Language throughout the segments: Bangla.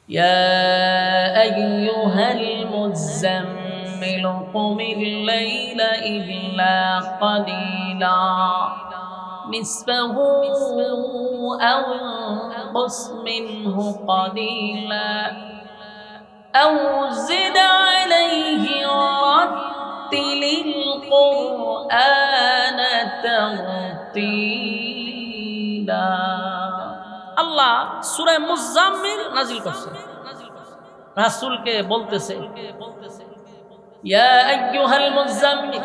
يا أيها المزمل قم الليل إلا قليلا نصفه أو انقص منه قليلا أو زد عليه ورتل القرآن ترتيلا আল্লাহ সূরা মুজাম্মিল নাজিল করছে, রাসূলকে বলতেছে ইয়া আইয়ুহাল মুজাম্মিল।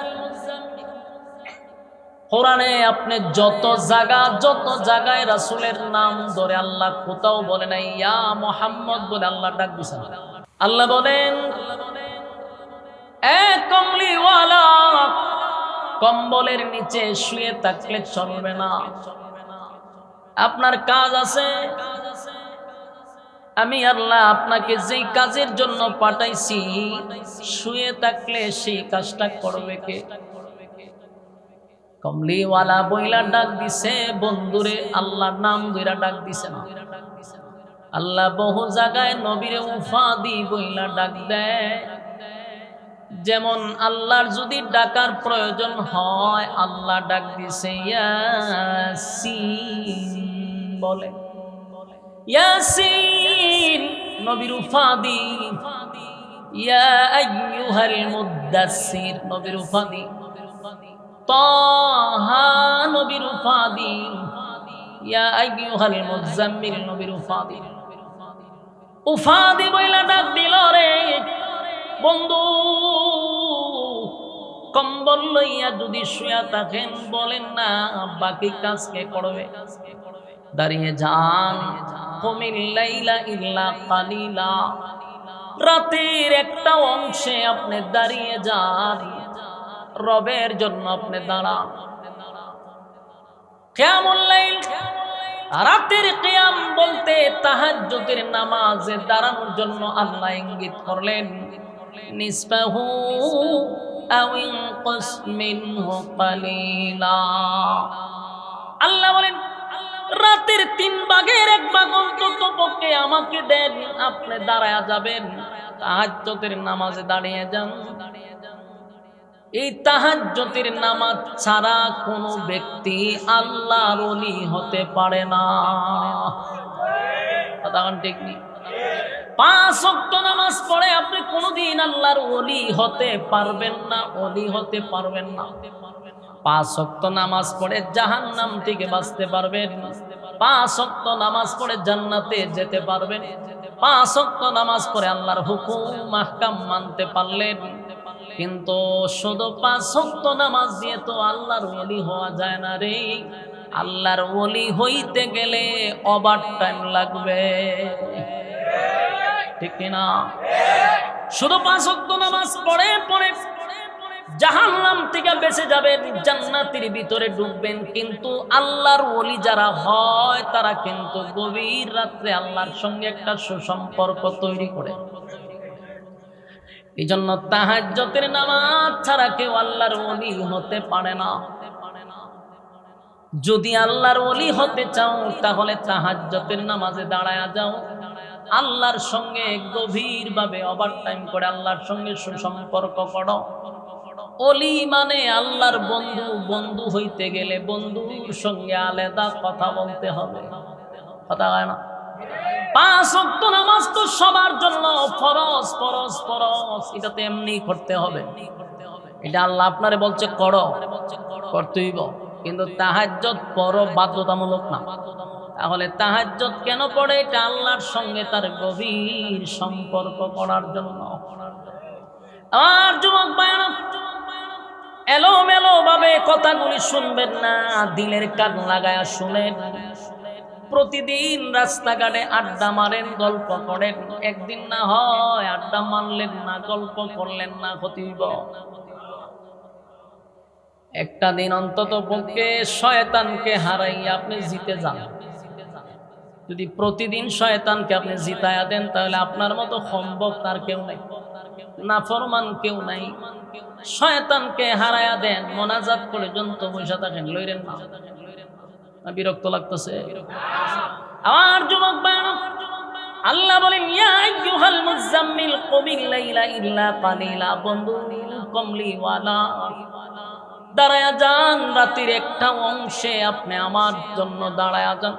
কোরআনে আপনি যত জায়গায় রাসূলের নাম ধরে আল্লাহ কোথাও বলে নাই ইয়া মুহাম্মদ বলে আল্লাহ ডাক দিয়েছেন। আল্লাহ বলেন এ কমলিওয়ালা, কম্বলের নিচে শুয়ে থাকলে চলবে না, আপনার কাজ আছে। আমি আল্লাহ আপনাকে যেই কাজের জন্য পাঠাইছি শুয়ে থাকলে সেই কাজটা করবে কে? কমলিওয়ালা বইলা ডাক দিছে বন্ধুরে, আল্লাহর নাম ধইরা ডাক দিছে না। আল্লাহ বহু জায়গায় নবীরে উফাদি বইলা ডাক দেয়। যেমন আল্লাহর যদি ডাকার প্রয়োজন হয় আল্লাহ ডাক দিছে ইয়াসিন বলে, ইয়াসিন নবীর উফাদি। ইয়া আইয়ুহাল মুদ্দাসসির নবীর উফাদি। তাহা নবীর উফাদি। ইয়া আইয়ুহাল মুজাম্মিল নবীর উফাদি। উফাদি বইলা ডাক দিল রে বন্ধু, কম্বল লইয়া যদি শুয়া থাকেন বলেন না বাকি কাজ কে করবে? দাঁড়িয়ে যান। কুমিল লাইলা ইল্লা কালিলা, রাতের একটা অংশে আপনি দাঁড়িয়ে যান, রবের জন্য আপনি দাঁড়ান। কিয়ামুল লাইল, রাতের কিয়াম বলতে তাহাজ্জুদের নামাজে দাঁড়ানোর জন্য আল্লাহ ইঙ্গিত করলেন নিসফাহু আও ইনকুস মিনহু কালিলা। আল্লাহ বলেন রাতের 3 ভাগের 1 ভাগ অন্তত পক্ষে আমাকে দেন, আপনি দাঁড়ায়া যাবেন, তাহাজ্জুদের নামাজে দাঁড়িয়ে যান। এই তাহাজ্জুদের নামাজ ছাড়া কোনো ব্যক্তি আল্লাহর ওলি হতে পারে না। কথা ঠিক নেই? 5 ওয়াক্ত নামাজ পড়ে আপনি কোনোদিন আল্লাহর ওলি হতে পারবেন না, ওলি হতে পারবেন না। 5 ওয়াক্ত নামাজ পড়ে জাহান্নাম থেকে বাঁচতে পারবেন, 5 ওয়াক্ত নামাজ পড়ে জান্নাতে যেতে পারবেন, 5 ওয়াক্ত নামাজ পড়ে আল্লাহর হুকুম আহকাম মানতে পারলেন। কিন্তু শুধু 5 ওয়াক্ত নামাজ দিয়ে তো আল্লাহর ওলি হওয়া যায় না রে। আল্লাহর ওলি হইতে গেলে ওভার টাইম লাগবে, ঠিক না? শুধু 5 ওয়াক্ত নামাজ পড়ে পড়ে জাহান্নাম থেকে বেঁচে যাবেন, জান্নাতের ভিতরে ঢুকবেন। কিন্তু আল্লাহর ওলি যারা হয় তারা কিন্তু গভীর রাত্রে আল্লাহর সঙ্গে একটা সুসম্পর্ক তৈরি করে। এই জন্য তাহাজ্জুদের নামাজ ছাড়া কেউ আল্লাহর ওলি হতে পারে না। যদি আল্লাহর ওলি হতে চাও তাহলে তাহাজ্জুদের নামাজে দাঁড়ায়া যাও, আল্লাহর সঙ্গে গভীরভাবে ওভারটাইম করে আল্লাহর সঙ্গে সুসম্পর্ক করো। ওলি মানে আল্লাহর বন্ধু, বন্ধু হইতে গেলে বন্ধুর সঙ্গে আলাদা কথা বলতে হবে, কথা হয় না? 5 ওয়াক্ত নামাজ তো সবার জন্য ফরজ ফরজ ফরজ, এটা তো এমনি করতে হবে। এটা আল্লাহ আপনারে বলছে করো, করতেই। কিন্তু তাহাজ্জুদ পড়ো বাধ্যতামূলক না। তাহলে তাহাজ্জুদ কেন পড়ে? এটা আল্লাহর সঙ্গে তার গভীর সম্পর্ক করার জন্য। আর যুবক ভাইরা এলোমেলো ভাবে কথাগুলি শুনবেন না, দিলের কান লাগায়া শুনেন। প্রতিদিন রাস্তাঘাটে আড্ডা মারেন, গল্প করেন, একদিন না হয় আড্ডা মারলেন না, গল্প করলেন না, ক্ষতিব। একটা দিন অন্তত পক্ষে শয়তানকে হারাইয়া আপনি জিতে যান। যদি প্রতিদিন শয়তানকে আপনি জিতায়া দেন তাহলে আপনার মতো সম্ভব তার কেউ নাই, নাফরমান কেউ নাই। শয়তানকে হারায়া দেন, মোনাজাত করে যন্ত বসে থাকেন, লইরেন না। বিরক্ত লাগতেছে? আমার যুবক ভাইরা আল্লাহ বলেন ইয়া আইয়ুহাল মুযাম্মিল কুমিল লাইলা ইল্লা কালিলা, বন্ধু কমলিওয়ালা দাঁড়ায়া যান, রাতের একটা অংশে আপনি আমার জন্য দাঁড়ায়া যান।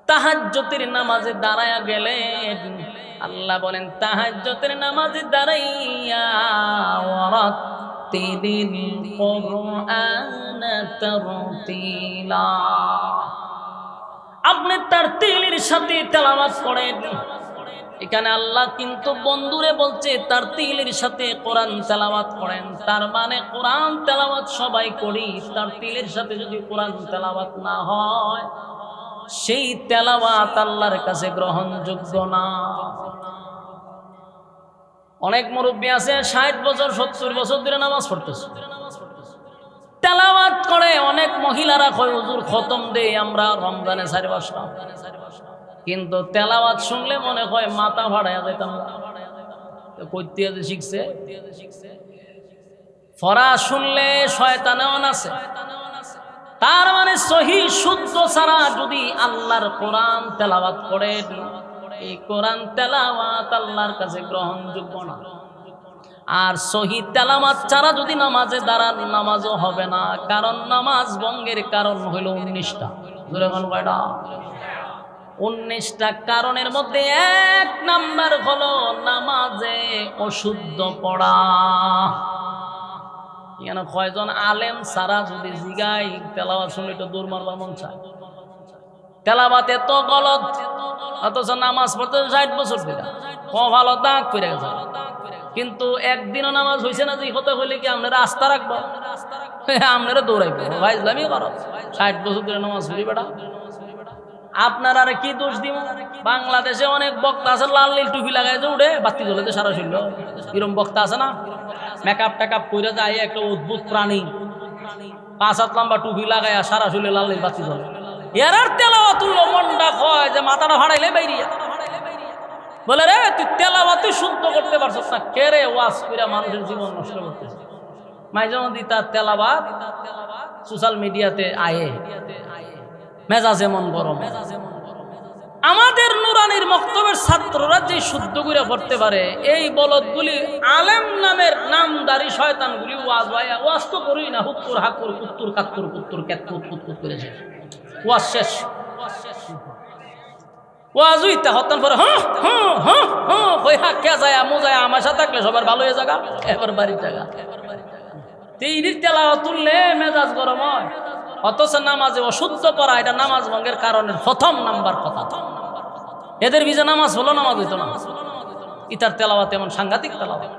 তাহাজ্জুদের নামাজে দাঁড়ায়া গেলেন, আল্লাহ বলেন তাহাজ্জুদের নামাজে দাঁড়াইয়া ওয়ারাত্তিলিল কুরআনা তারতিলা, আপনি তারতিলের সাথে তেলাওয়াত করেন। এখানে আল্লাহ কিন্তু বন্ধুরে বলছে তারতিলের সাথে কোরআন তেলাওয়াত করেন। তার মানে কোরআন তেলাওয়াত সবাই করি, তারতিলের সাথে যদি কোরআন তেলাওয়াত না হয় সেই তেলাওয়াত আল্লাহর কাছে গ্রহণযোগ্য না। অনেক মুরব্বী আছে 60 বছর 70 বছর ধরে নামাজ পড়তেছে, তেলাওয়াত করে। অনেক মহিলারা কয় হুজুর খতম দেই আমরা রমজানে 4 বছর, কিন্তু তেলাওয়াত শুনলে মনে হয় মাথা ফাড়াইয়া যেতাম। কইতে যে শিখছে ফরা শুনলে শয়তানেও আছে। তার মানে সহি শুদ্ধ ছাড়া যদি আল্লাহর কোরআন তেলাওয়াত করেন, এই কোরআন তেলাওয়াত আল্লাহর কাছে গ্রহণযোগ্য না। আর সহি তেলাওয়াত ছাড়া যদি নামাজে দাঁড়ান, নামাজও হবে না। কারণ নামাজ ভঙ্গের কারণ হইল 19টা। ধরে কোন কয়টা? 19টা কারণের মধ্যে 1 নাম্বার হলো নামাজে অশুদ্ধ পড়া। এখানে কয়জন আলেম সারা যদি জিগাই তেলাওয়াত শুনলে তো দূর মারবার মন চায়। তেলাওয়াত এত গলত, অথচ নামাজ পড়তে 60 বছর দিলা ভালো দাগ পড়ে গেছে, কিন্তু একদিনও নামাজ হয়েছে না। যে হতে হইলে কি আপনারা আস্থা রাখবো, আপনারা দৌড়াইবো ভাই ইসলামী করো। 60 বছর ধরে নামাজ পড়ি বেটা, আপনার আর কি দোষ দিব? বাংলাদেশে অনেক বক্তা আছে লাল নীল টুপি লাগাই যে উঠে বাতি জ্বলেতে সারা শরীর, এরকম বক্তা আছে না? মেকআপ টেকআপ করে যায় একটা অদ্ভুত প্রাণী, 5 হাত লম্বা টুপি লাগাই সারা শরীরে লাল নীল বাতি জ্বলে। এর আর তেলাওয়াত মনটা কয় যে মাথাটা ফাড়াইলে বাইরিয়া বলে রে তুই তেলাওয়াত শুদ্ধ করতে পারছিস না, কে রে ওয়াজ করে মানুষের জীবন নষ্ট করতেছে। মাঝে মধ্যে তার তেলাওয়াত সোশ্যাল মিডিয়াতে আয়ে মেজাজ এমন গরম। আমাদের নুরানির মক্তবের ছাত্ররা যে শুদ্ধ করে পড়তে পারে, এই বলদগুলি আলেম নামের নামদারি শয়তানগুলি ওয়াজ তো করি না, হুত্তুর হাকুর কুত্তুর কাত্তুর কুত্তুর ক্যাত্তুর কুত্তুর করেছে। ওয়াজ শেষ, ওয়াজ হইতে হতান পরে কে যায় মোজায় আমার সাথে থাকলে সবার ভালো হয়ে জায়গা, এবার বাড়ির জায়গা তিনির তেলাওয়াত তুললে মেজাজ গরম হয়। অথচ নামাজে অশুদ্ধ করা এটা নামাজ ভঙ্গের কারণের প্রথম নাম্বার কথা। এদের ভিজে নামাজ হলো, নামাজ হইতো না। ইতার তেলাওয়াত এমন সাংঘাতিক তেলাওয়াত।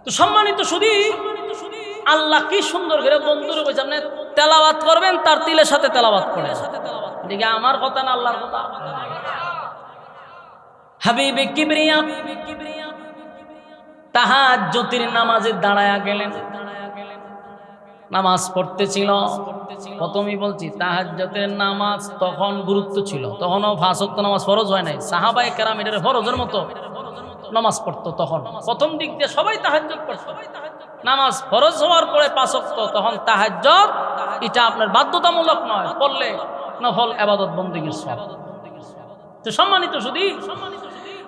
তো সম্মানিত শুধু আল্লাহ কি সুন্দর করে বন্ধুরে বলছে আপনি তেলাওয়াত করবেন, তার তিলের সাথে তেলাওয়াত করে। এদিকে আমার কথা না আল্লাহর কথা। হাবিবে কিবরিয়া তাহাজ্জুদের নামাজে দাঁড়ায়া গেলেন, নামাজ পড়তেছিল। প্রথমেই বলছি তাহাজ্জুদের নামাজ তখন গুরুত্ব ছিল, তখনও 5 ওয়াক্ত নামাজ ফরজ হয় নাই। সাহাবায়ে কেরাম এর ফরজের মতো নামাজ পড়তো। তখন প্রথম দিক দিয়ে সবাই তাহাজ্জুদ পড়তো। নামাজ ফরজ হওয়ার পরে 5 ওয়াক্ত, তখন তাহাজ্জুদ এটা আপনার বাধ্যতামূলক নয়, পড়লে নফল ইবাদত বন্দেগীর সওয়াব। তো সম্মানিত শুধু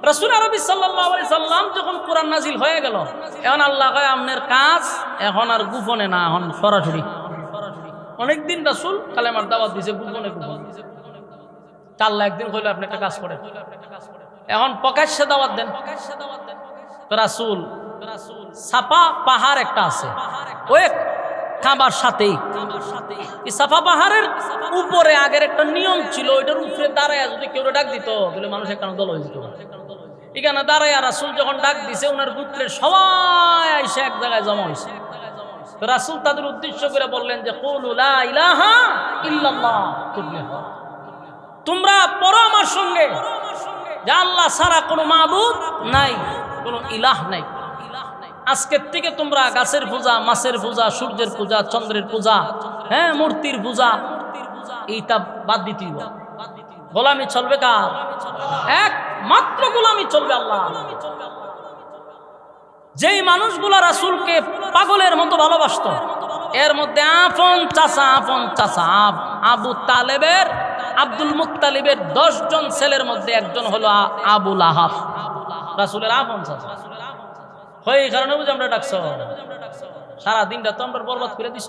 রাসূল আরবি সাল্লাল্লাহু আলাইহি সাল্লাম যখন কোরআন নাজিল হয়ে গেল, এখন আল্লাহ কয় আপনার কাজ এখন আর গোপনে না, এখন সরাসরি। অনেকদিন রাসূল কালেমার দাওয়াত দিয়েছে গোপনে গোপনে, আল্লাহ একদিন কইলো আপনি একটা কাজ করেন, এখন প্রকাশ্যে দাওয়াত দেন। তো রাসূল সাফা পাহাড় একটা আছে ওই কাবার সাথেই, এই সাফা পাহাড়ের উপরে আগের একটা নিয়ম ছিল, ওইটার উপরে দাঁড়ায় যদি কেউ ডাক দিত তাহলে মানুষ একটা দল হয়ে যেত। এখানে দাঁড়ায় রাসূল যখন ডাক দিছে, ওনার গোত্রের সবাই এসে এক জায়গায় জমা হয়েছে। তো রাসূল তাদের উদ্দেশ্য করে বললেন যে কুলু লা ইলাহা ইল্লাল্লাহ তুফলিহু, তোমরা পড়ো আমার সঙ্গে যে আল্লাহ ছাড়া কোনো মাবুদ নাই, কোনো ইলাহ নাই। আজকের থেকে তোমরা গাছের পূজা, মাছের পূজা, সূর্যের পূজা, চন্দ্রের পূজা, হ্যাঁ মূর্তির পূজা, এইটা বাদ দিতে হবে। গোলামি চলবে কার? একমাত্র গোলামি চলবে আল্লাহ। যেই মানুষগুলা রাসূলকে পাগলের মতো ভালোবাসতো, এর মধ্যে আপন চাচা আবু তালেবের আব্দুল মুত্তালিবের 10 জন ছেলের মধ্যে একজন হলো আবু লাহাব, রাসূলের আপন চাচা। এই কারণে বুঝি আমরা ডাকছো, সারা দিনটা তো আমরা বরবাদ করে দিছ,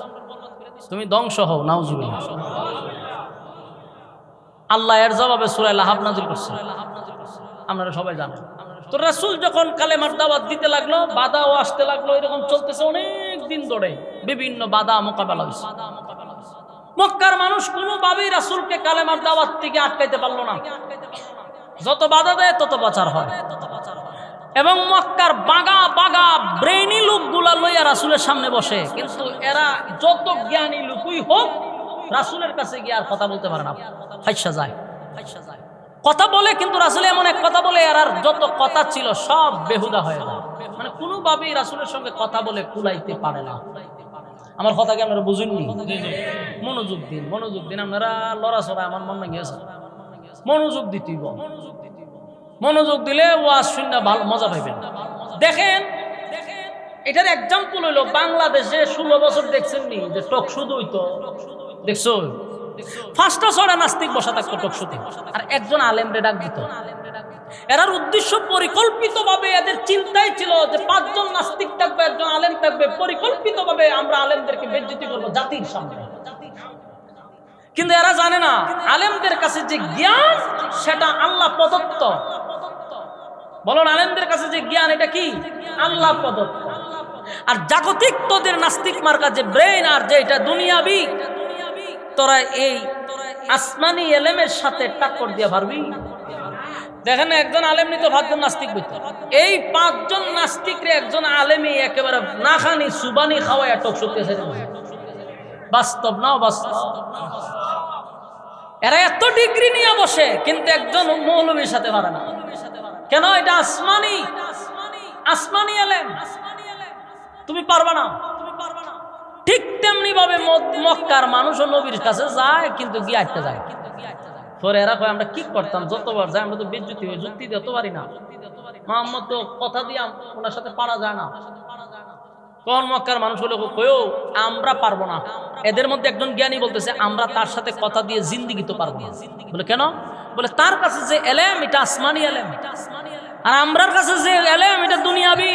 তুমি ধ্বংস হও, নাউজুবিল্লাহ। আল্লাহ এর জবাবে সূরা লাহাব নাযিল করছে, আপনারা সবাই জানেন। তো রাসূল যখন কালেমার দাওয়াত দিতে লাগলো, বাধাও আসতে লাগলো, এরকম চলতেছে অনেক দিন ধরে, বিভিন্ন বাধা মোকাবেলা হয়েছে। মক্কার মানুষ কোনোভাবেই রাসূলকে কালেমার দাওয়াত থেকে আটকাইতে পারলো না, যত বাধা দেয় তত প্রচার হয়। এবং মক্কার বাগা বাগা ব্রেইনি লোকগুলা লইয়া রাসূলের সামনে বসে, কিন্তু এরা যত জ্ঞানী লোকই হোক রাসূলের কাছে গিয়ে আর কথা বলতে পারে না, ফাইসা যায়। কথা বলে কিন্তু রাসূল এমন এক কথা বলে আর যত কথা ছিল সব বেহুদা হয়ে যায়, মানে কোনোভাবেই রাসূলের সঙ্গে কথা বলে কুলাইতে পারে না। আমার কথা কি আপনারা বুঝেননি? মনোযোগ দিন, মনোযোগ দিন। আপনারা লড়াচড়া আমার মন ভেঙে গেছে, মনোযোগ দিতেই, মনোযোগ দিলে ওয়াজ শুনে ভালো মজা পাইবেন। দেখেন, এটার এক্সাম্পল হইলো বাংলাদেশে 16 বছর দেখছেন নি যে টক শুধু হইতো, দেখছো 5টা 6টা নাস্তিক বসা থাকতো টক শুতে, আর একজন আলেমরে ডাক দিত। এরার উদ্দেশ্য পরিকল্পিতভাবে, এদের চিন্তাই ছিল যে 5 জন নাস্তিক থাকবে, একজন আলেম থাকবে, পরিকল্পিতভাবে আমরা আলেমদেরকে বেইজ্জতি করব জাতির সামনে। কিন্তু এরা জানে না আলেমদের কাছে যে জ্ঞান সেটা আল্লাহ প্রদত্ত। বলুন, আলেমদের কাছে যে জ্ঞান এটা কি? আল্লাহ প্রদত্ত। আর জাগতিক তোদের নাস্তিক মার্কা যে ব্রেইন আর যে এটা দুনিয়াবি, তোরা এই আসমানি এলেমের সাথে টাক্কর দিয়ে পারবি? দেখেন, একজন আলেম নিত 5 জন নাস্তিক বইত, এই 5 জন নাস্তিকরে একজন আলেমই একেবারে না খানি সুবানি খাওয়ায় টক শুতেছে। বাস্তব না বাস্তব? এরা এত ডিগ্রি নিয়ে বসে কিন্তু একজন মৌলবীর সাথে পারে না। কেন? এটা আসমানি, আসমানি এলেম, তুমি পারবা না। ঠিক তেমনি ভাবে মক্কার মানুষও নবীর কাছে যায় কিন্তু গিয়ে আটতে যায়। পরে এরা কয় আমরা কি করতাম, যতবার যাই আমরা তো বেজ্জতি হয়ে যুক্তি দিতে পারি না, মুহাম্মদ তো কথা দিয়ে ওনার সাথে পারা যায় না। তখন মক্কার মানুষ হলো কয়েও আমরা পারবো না। এদের মধ্যে একজন জ্ঞানী বলতেছে আমরা তার সাথে কথা দিয়ে জিন্দিগি তো পারবো না। বলে কেন? বলে তার কাছে যে এলেম এটা আসমানি এলেম, আর আমরার কাছে যে এলেম এটা দুনিয়াবি।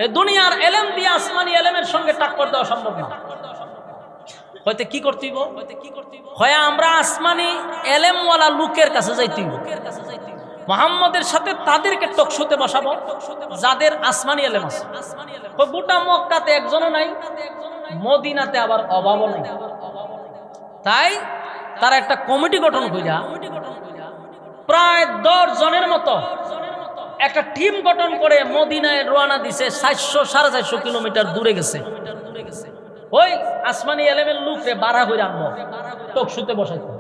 এই দুনিয়ার এলেম দিয়ে আসমানি এলেমের সঙ্গে টাক্কর দেওয়া সম্ভব না। হয়তো কি করতেইব, হয় আমরা আসমানি এলেমওয়ালা লোকের কাছে যাইতেইব, মুহাম্মদের সাথে তাদেরকে টকশোতে বসাবো যাদের আসমানি এলেম আছে। গোটা মক্কাতে একজনও নাই, মদিনাতে আবার অভাবও নাই। তাই তারা একটা কমিটি গঠন কইরা প্রায় 10 জনের মতো একটা টিম গঠন করে মদিনায় রওনা দিছে। 400-450 কিলোমিটার দূরে গেছে। ওই আসমানি এলেমের লোকরে বাড়া করে আনবো, টকশুতে বসাইতো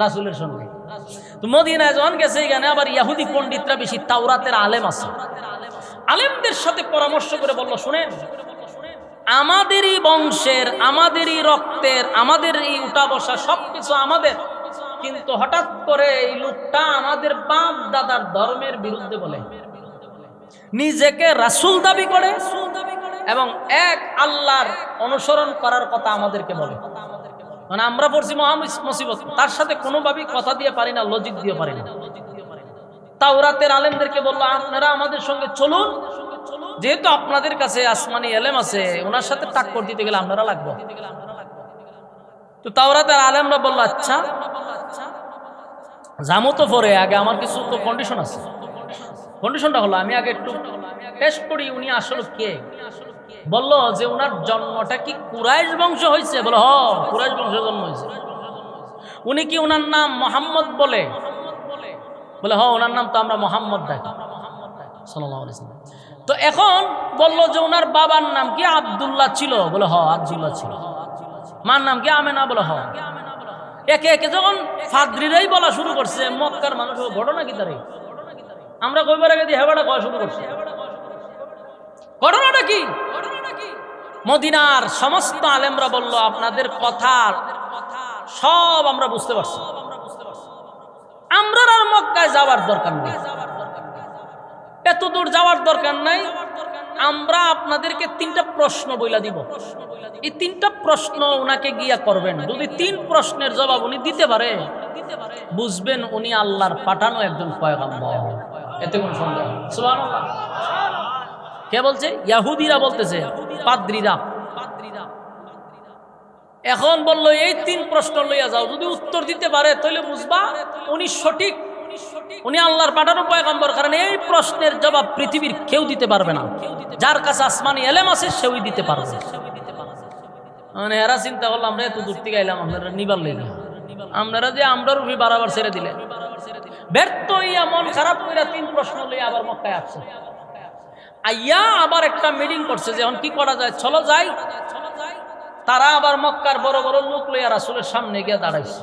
রাসূলের সঙ্গে। তো মদিনায় যখন গেছে, এখানে আবার ইহুদি পণ্ডিতরা বেশি, তাওরাতের আলেম আছে। আলেমদের সাথে পরামর্শ করে বলল, শুনেন, আমাদেরই বংশের, আমাদেরই রক্তের, আমাদেরই উঠা বসা সবকিছু আমাদের, কিন্তু হঠাৎ করে এই লোকটা আমাদের বাপ দাদার ধর্মের বিরুদ্ধে বলে, নিজেকে রাসূল দাবি করে এবং এক আল্লাহর অনুসরণ করার কথা আমাদেরকে বলে। মানে আমরা পড়ছি মহা মুসিবত, তার সাথে কোনোভাবেই কথা দিয়ে পারি না, লজিক দিয়ে পারি না। তাওরাতের আলেমদেরকে বললো আপনারা আমাদের সঙ্গে চলুন, যেহেতু আপনাদের কাছে আসমানি এলেম আছে, ওনার সাথে টাক্কর দিতে গেলে আপনারা লাগবো। তো তাওরাতের আলেমরা বললো আচ্ছা যামো তো, পরে আগে আমার কিছু তো কন্ডিশন আছে। কন্ডিশনটা হলো আমি আগে একটু টেস্ট করি উনি আসলে কে। বলল যে উনার জন্মটা কি কুরাইশ বংশ হয়েছে? বলে হ, কুরাইশ বংশে জন্ম হয়েছে। উনি কি উনার নাম মোহাম্মদ বলে? বলে হ, ওনার নাম তো আমরা মোহাম্মদ ডাকি সাল্লাল্লাহু আলাইহি ওয়াসাল্লাম। তো এখন বলল যে উনার বাবার নাম কি আব্দুল্লাহ ছিল? বলে হ, আব্দুল্লাহ ছিল। মার নাম কি আমেনা? বলে হ। একে একে যখন ফাদরিরাই বলা শুরু করছে, মক্কার মানুষ ঘটনা কি তারে আমরা কইবার আগে দিয়ে হেবাটা কয়া শুরু করছে। ঘটনাটা কি? মদিনার সমস্ত আলেমরা বলল আপনাদের কথা সব আমরা বুঝতে পারছি, আমরা আর মক্কায় যাওয়ার দরকার নেই, এত দূর যাওয়ার দরকার নাই। আমরা আপনাদেরকে 3টা প্রশ্ন বইলা দিব, এই 3টা প্রশ্ন ওনাকে গিয়া করবেন। যদি 3 প্রশ্নের জবাব উনি দিতে পারে, বুঝবেন উনি আল্লাহর পাঠানো একজন পয়গম্বর, এতে কোনো সন্দেহ নেই। সুবহানাল্লাহ। কে বলছে? ইহুদিরা বলতেছে, পাদ্রীরা। এখন বললো এই 3 প্রশ্ন লইয়া যাও, যদি উত্তর দিতে পারে তাহলে বুঝবা উনি সঠিক, উনি আল্লাহর পাঠানো পয়গম্বর। কারণ এই প্রশ্নের জবাব পৃথিবীর কেউ দিতে পারবে না, যার কাছে আসমানি এলেম আছে সেই দিতে পারবে। মানে এরা চিন্তা করলো আমরা এত দূর থেকে আইলাম, আপনারা নিবার লেগে আপনারা যে আমরা রুফি বারাবার ছেড়ে দিলে, ব্যর্থ হইয়া মন খারাপ করে 3 প্রশ্ন লইয়া আবার মক্কায় আসছে। আইয়া আবার একটা মিটিং করছে যে এখন কি করা যায়, চলো যাই। তারা আবার মক্কার বড় বড় লোক লইয়া রাসূলের সামনে গিয়ে দাঁড়াইছে।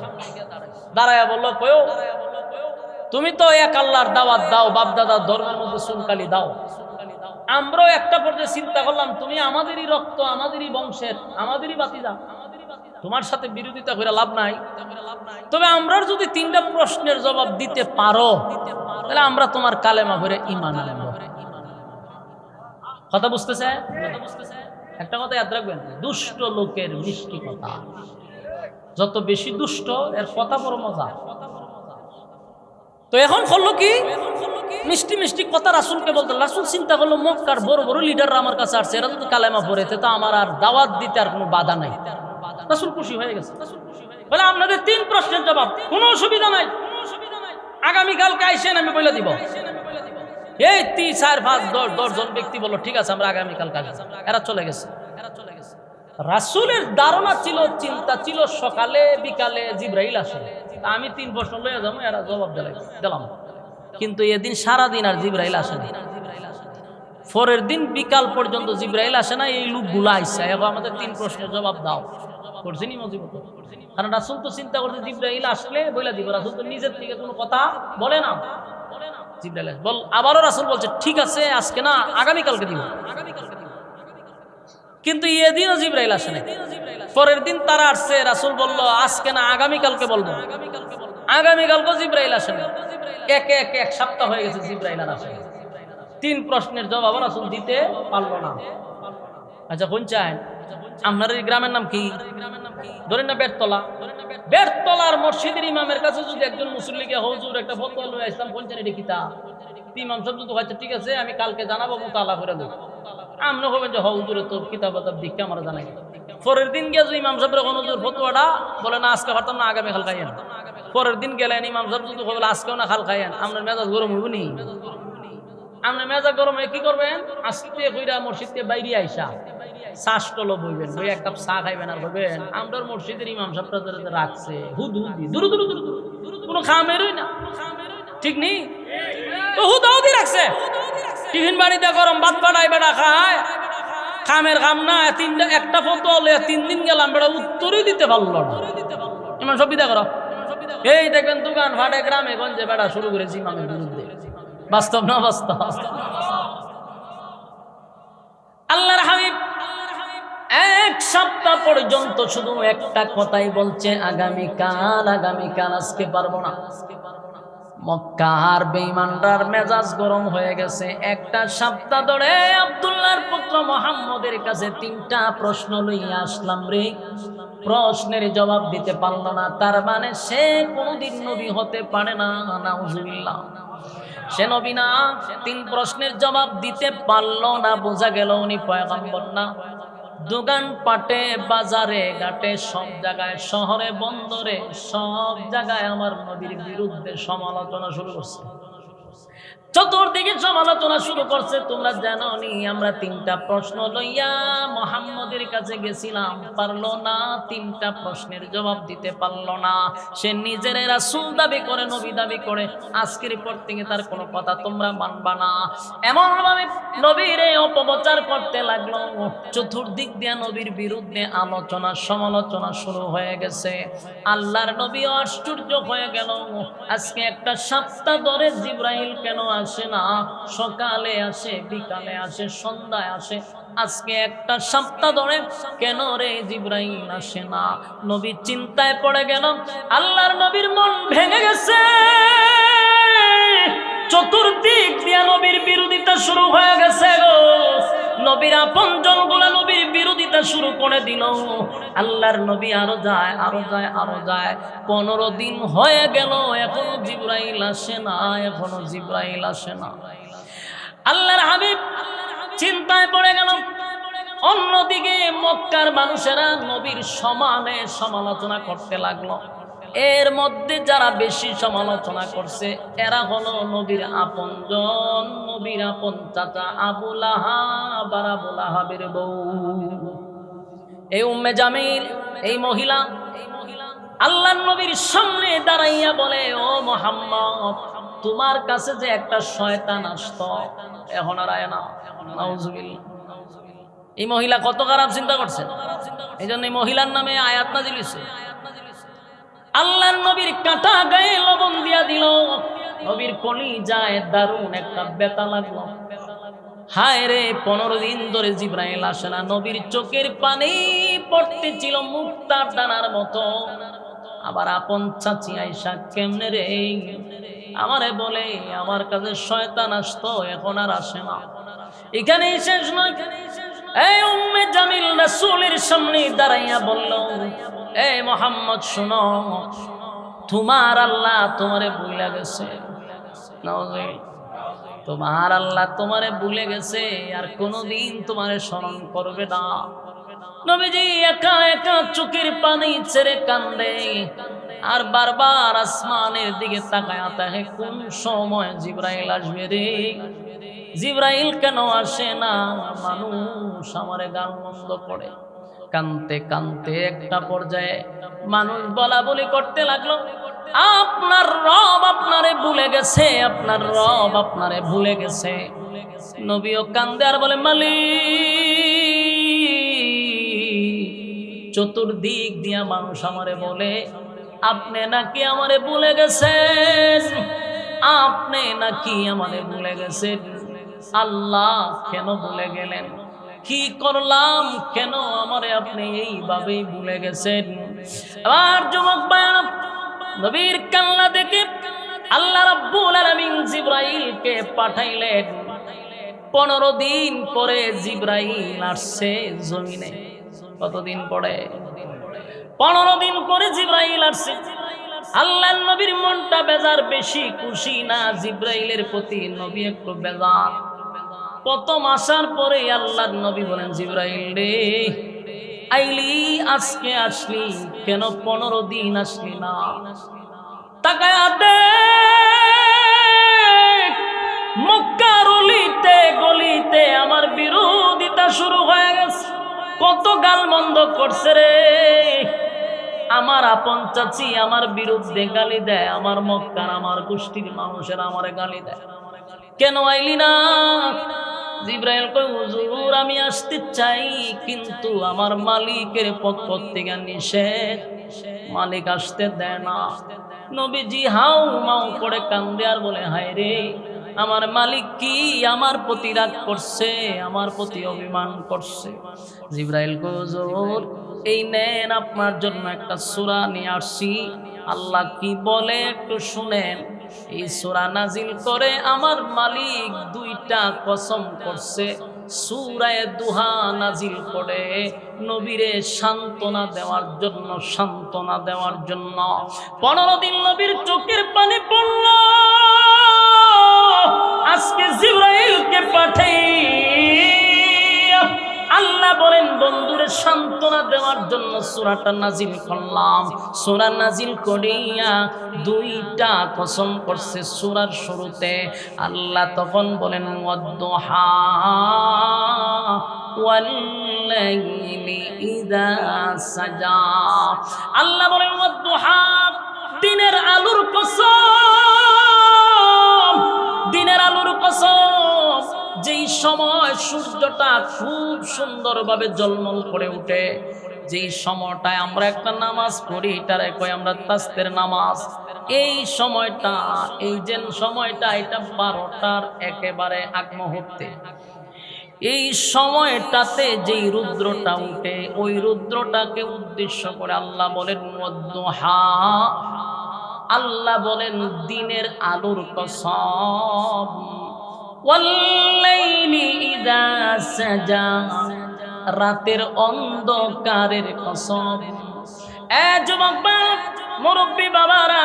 দাঁড়াইয়া বললো, কয়ো তুমি তো এক আল্লাহর দাওয়াত দাও, বাপদাদার ধর্মের মধ্যে চুনকালি দাও। আমরাও একটা পর্যায়ে চিন্তা করলাম তুমি আমাদেরই রক্ত, আমাদেরই বংশের, আমাদেরই বাতিজা, তোমার সাথে বিরোধিতা করে লাভ নাই। তবে আমরা যদি 3টা প্রশ্নের জবাব দিতে পারো তাহলে আমরা তোমার কালেমা ভরে ঈমান আনব। কথা বুঝতেছে? একটা কথা ইয়াদ রাখবেন, দুষ্ট লোকের মিষ্টি কথা, যত বেশি দুষ্ট এর কথা বড় মজা। তো এখন করলো কি, মিষ্টি মিষ্টি কথা রাসূলকে বলতো। রাসূল চিন্তা করলো মক্কার বড় বড় লিডাররা আমার কাছে আসছে, এরা যদি কালেমা পড়ে তো আমার আর দাওয়াত দিতে আর কোনো বাধা নাই। রাসূল খুশি হয়ে গেছে, বলে আপনাদের 3 প্রশ্নের জবাব, কোনো অসুবিধা নাই, আগামীকালকে আইসেন আমি বলে দিব। এই 3, 4, 5, 10 জন ব্যক্তি বললো ঠিক আছে আমরা আগামীকালকে আসবো। এরা চলে গেছে। রাসূলের ধারণা ছিল, চিন্তা ছিল সকালে বিকালে জিবরাইল আসে, আমি 3 প্রশ্ন লইয়া যাবো, এরা জবাব দিলাম। কিন্তু এদিন সারাদিন আর জিবরাইল আসে না। পরের দিন বিকাল পর্যন্ত জিবরাইল আসে না। এই লোকগুলো আইসা এখন আমাদের 3 প্রশ্নের জবাব দাও করছেনি মজিবত। কারণ রাসূল তো চিন্তা করছে জিবরাইল আসলে বলে দিব, রাসূল তো নিজের থেকে কোনো কথা বলে না। জিবরাইল বল, আবারও রাসূল বলছে ঠিক আছে আজকে না আগামীকালকে দিব। কিন্তু এদিনও জিবরাইল আসে না। পরের দিন তারা আসছে, রাসূল বলল আজকে না আগামীকালকে বলবো। আগামীকালকে জিবরাইল আসে না। একে একে 1 সপ্তাহ হয়ে গেছে জিবরাইল আর আসে না। 3 প্রশ্নের জবাব রাসূল দিতে পারলো না। আচ্ছা কোন চাই আপনার এই গ্রামের নাম কি? ধরেন না বেরতলা। বেরতলার মসজিদের ইমামের কাছে যদি একজন মুসল্লিকে হুজুর একটা ফতোয়া লয়ে আসলাম কোন চাই কিতা, ইমাম সাহেব যদি হয়তো ঠিক আছে আমি কালকে জানাবো, মুতালা করে দেব। আমরা হবেন যে হুজুরে তো কিতাব দিকে আমরা জানাই। পরের দিন গিয়ে যদি ইমাম সাহেবের হুজুর ফতোয়াটা বলে না আজকে পারতাম না আগামী কাল খাইয়েন। পরের দিন গেলেন ইমাম সাহেব যদি বলে আজকেও না খাল খাইয়েন, আপনার মেজাজ গরম হইব নি? আপনার মেজাজ গরম হয়ে কি করবেন? আজকে কইরা মসজিদ থেকে বাইরে আইসা চাষটলো বইবেন, বই 1 কাপ চা খাইবেন আর বলবেন আমরা মসজিদের ইমাম সাহেবরা রাখছে হুদহুদি দুরু দুরু দুরু কোনো খামেরই না, ঠিক নেই তো হুদহুদি রাখছে। টিফিন বাড়িতে গরম ভাত বাড়াই বেড়া খায়, খামের খাম না। 1টা ফতোয়া লইয়া 3 দিন গেলাম, বেড়া উত্তরই দিতে পারলো না। ইমাম সাহেব বিদা করো। এই দেখবেন দোকান ফাটে গ্রামে গঞ্জে বেড়া শুরু করেছে ইমামের বিরুদ্ধে। বাস্তব না বাস্তব? আল্লাহর হাবিব 1 সপ্তাহ পর্যন্ত শুধু একটা কথাই বলছে, আগামীকাল আগামীকাল, আজকে পারবো না। মক্কার বেঈমানরার মেজাজ গরম হয়ে গেছে। 1টা সপ্তাহ ধরে আব্দুল্লাহর পুত্র মুহাম্মদের কাছে 3টা প্রশ্ন লইয়া আসলাম রে, প্রশ্নের জবাব দিতে পারলো না। তার মানে সে কোনোদিন নবী হতে পারে না। নাউজুবিল্লাহ, সে নবী না। 3 প্রশ্নের জবাব দিতে পারলো না, বোঝা গেল উনি পয়গম্বর না। দোকান পাটে বাজারে ঘাটে সব জায়গায়, শহরে বন্দরে সব জায়গায় আমার নবীর বিরুদ্ধে সমালোচনা শুরু করছে। চতুর্দিকে সমালোচনা শুরু করছে। তোমরা জানো নি আমরা 3টা প্রশ্ন লইয়া মুহাম্মদের কাছে গেছিলাম, পারলো না। 3টা প্রশ্নের জবাব দিতে পারলো না। সে নিজের রাসূল দাবি করে, নবী দাবি করে। আজকের পর থেকে তার কোনো কথা তোমরা মানবা না। এমন ভাবে নবীর অপপ্রচার করতে লাগলো। চতুর্দিক দিয়ে নবীর বিরুদ্ধে আলোচনা সমালোচনা শুরু হয়ে গেছে। আল্লাহর নবী আশ্চর্য হয়ে গেল। আজকে 1টা সপ্তাহ ধরে জিবরাইল কেন আসে না? সকালে আসে, বিকালে আসে, সন্ধ্যায় আসে। আজকে 1টা সপ্তাহ ধরে কেন রে জিবরাইল আসে না? নবী চিন্তায় পড়ে গেল। আল্লাহর নবীর মন ভেঙে গেছে। চতুর্দিক দিয়ে নবীর বিরোধিতা শুরু হয়ে গেছে গো। নবীর আপনজন গুলা নবীর বিরোধিতা শুরু করে দিল। আল্লাহর নবী আরো যায়, আরো যায়, আরো যায়। 15 দিন হয়ে গেল, এখনো জিবরাইল আসে না, এখনো জিবরাইল আসে না। আল্লাহর হাবিব চিন্তায় পড়ে গেল। অন্যদিকে মক্কার মানুষেরা নবীর সমানে সমালোচনা করতে লাগলো। এর মধ্যে যারা বেশি সমালোচনা করছে এরা হলো নবীর আপনজন, নবীর আপন চাচা আবু লাহাব আর আবু লাহাবের বউ। এই উম্মে জামিল, এই মহিলা আল্লাহর নবীর সামনে দাঁড়াইয়া বলে, ও মুহাম্মদ, তোমার কাছে যে একটা শয়তান আসতো, এখন আর আয় না। নাউজুবিল্লাহ। এই মহিলা কত খারাপ চিন্তা করছে, এই জন্য এই মহিলার নামে আয়াত নাযিল হইছে। আল্লাহর নবীর কাটা গায়ে লবণ দিয়া দিল, নবীর কলিজায় দারুণ একটা ব্যথা লাগলো। হায় রে, 15 দিন ধরে জিবরাইল আসে না, নবীর চোখের পানি পড়তেছিল মুক্তার দানার মতো। আবার আপন চাচি আয়েশা কেমনে রে আমারে বলে আমার কাছে শয়তান আসতো, এখন আর আসে না। এখানেই শেষ নয়, এই উম্মে জামিল রাসূলের সামনে দাঁড়াইয়া বলল, এই মুহাম্মদ শুনো, তোমার আল্লাহ তোমারে ভুলে গেছে। তোমার আল্লাহ তোমারে ভুলে গেছে, আর কোনোদিন তোমারে স্মরণ করবে না। নবীজি একা একা চোখের পানি ছেড়ে কান্দে, আর বারবার আসমানের দিকে তাকায় থাকে, কোন সময় জিবরাইল আসবে রে, জিবরাইল কেন আসে না। মানুষ আমারে গাল মন্দ করে। কানতে কানতে একটা পর্যায়ে মানুষ বলা বলি করতে লাগলো, আপনার রব আপনারে ভুলে গেছে, আপনার রব আপনারে ভুলে গেছে। নবীও কান্দে আর বলে, মালিক, চতুর্দিক দিয়া মানুষ আমারে বলে আপনি নাকি আমারে ভুলে গেছেন, আপনি নাকি আমারে ভুলে গেছেন। আল্লাহ কেন ভুলে গেলেন, কি করলাম, কেন আমারে আপনি এইভাবেই ভুলে গেছেন। আবার যুবক ভাইরা, নবীর কান্না দেখে আল্লাহ রাব্বুল আলামিন জিবরাইলকে পাঠাইলেন। 15 দিন পরে জিবরাইল আসছে জমিনে। কতদিন পরে? 15 দিন পরে জিবরাইল আসছে। আল্লাহর নবীর মনটা বেজার, বেশি খুশি না জিবরাইলের প্রতি, নবী একটু বেজার। প্রথম আসার পরে আল্লাহর নবী বলেন, জিবরাইল রে আইলি, আজকে আসলি কেন, 15 দিন আসলি না? তাকায়া দেখ, মক্কার অলিতে গলিতে আমার বিরোধিতা শুরু হয়ে গেছে। কত গাল মন্দ করছে রে, আমার আপন চাচি আমার বিরুদ্ধে গালি দেয়, আমার মক্কার আমার গোষ্ঠীর মানুষেরা আমারে গালি দেয়, কেন আইলি না? জিবরাইল কয়, হুজুর আমি আসতে চাই, কিন্তু আমার মালিকের পক্ষ থেকে নিষেধ, মালিক আসতে দেয় না। নবীজি হাউ মাউ করে কান্দে আর বলে, হায় রে, আমার মালিক কি আমার প্রতি রাগ করছে, আমার প্রতি অভিমান করছে? জিবরাইল কয়, হুজুর এই নেন আপনার জন্য একটা সূরা নিয়ে আসছি, আল্লাহ কি বলে একটু শুনেন। এই সূরা নাজিল করে আমার মালিক 2টা কসম করছে, সূরা দুহা নাজিল করে নবীরে সান্ত্বনা দেওয়ার জন্য, সান্ত্বনা দেওয়ার জন্য। 15 দিন নবীর চোখের পানি পড়ল। আজকে জিবরাইলকে পাঠাই আল্লাহ বলেন বন্ধুরে সান্ত্বনা দেওয়ার জন্য সূরাটা নাজিল করলাম। সূরা নাজিল করিয়া 2টা কসম করছে সূরার শুরুতে। আল্লাহ তখন বলেন, ওয়াদ-দুহা ওয়াল-লাইলি ইযা সাজা। আল্লাহ বলেন ওয়াদ-দুহা, দিনের আলোর কসম, দিনের আলোর কসম। যেই সময় সূর্যটা খুব সুন্দরভাবে ঝলমল করে উঠে, যেই সময়টায় আমরা একটা নামাজ পড়ি, এটারে কই আমরা তাসবিহের নামাজ। এই সময়টা, এই যে সময়টা, এটা 12টার একেবারে আগ মুহূর্তে। এই সময়টাতে যেই রুদ্রটা উঠে, ওই রুদ্রটাকে উদ্দেশ্য করে আল্লাহ বলেন ওয়াদ-দুহা, আল্লাহ বলেন দিনের আলোর কসম। ওয়াল্লাইলি ইযা সাজা, রাতের অন্ধকারের কসম। এ যুবক মুরব্বী বাবারা,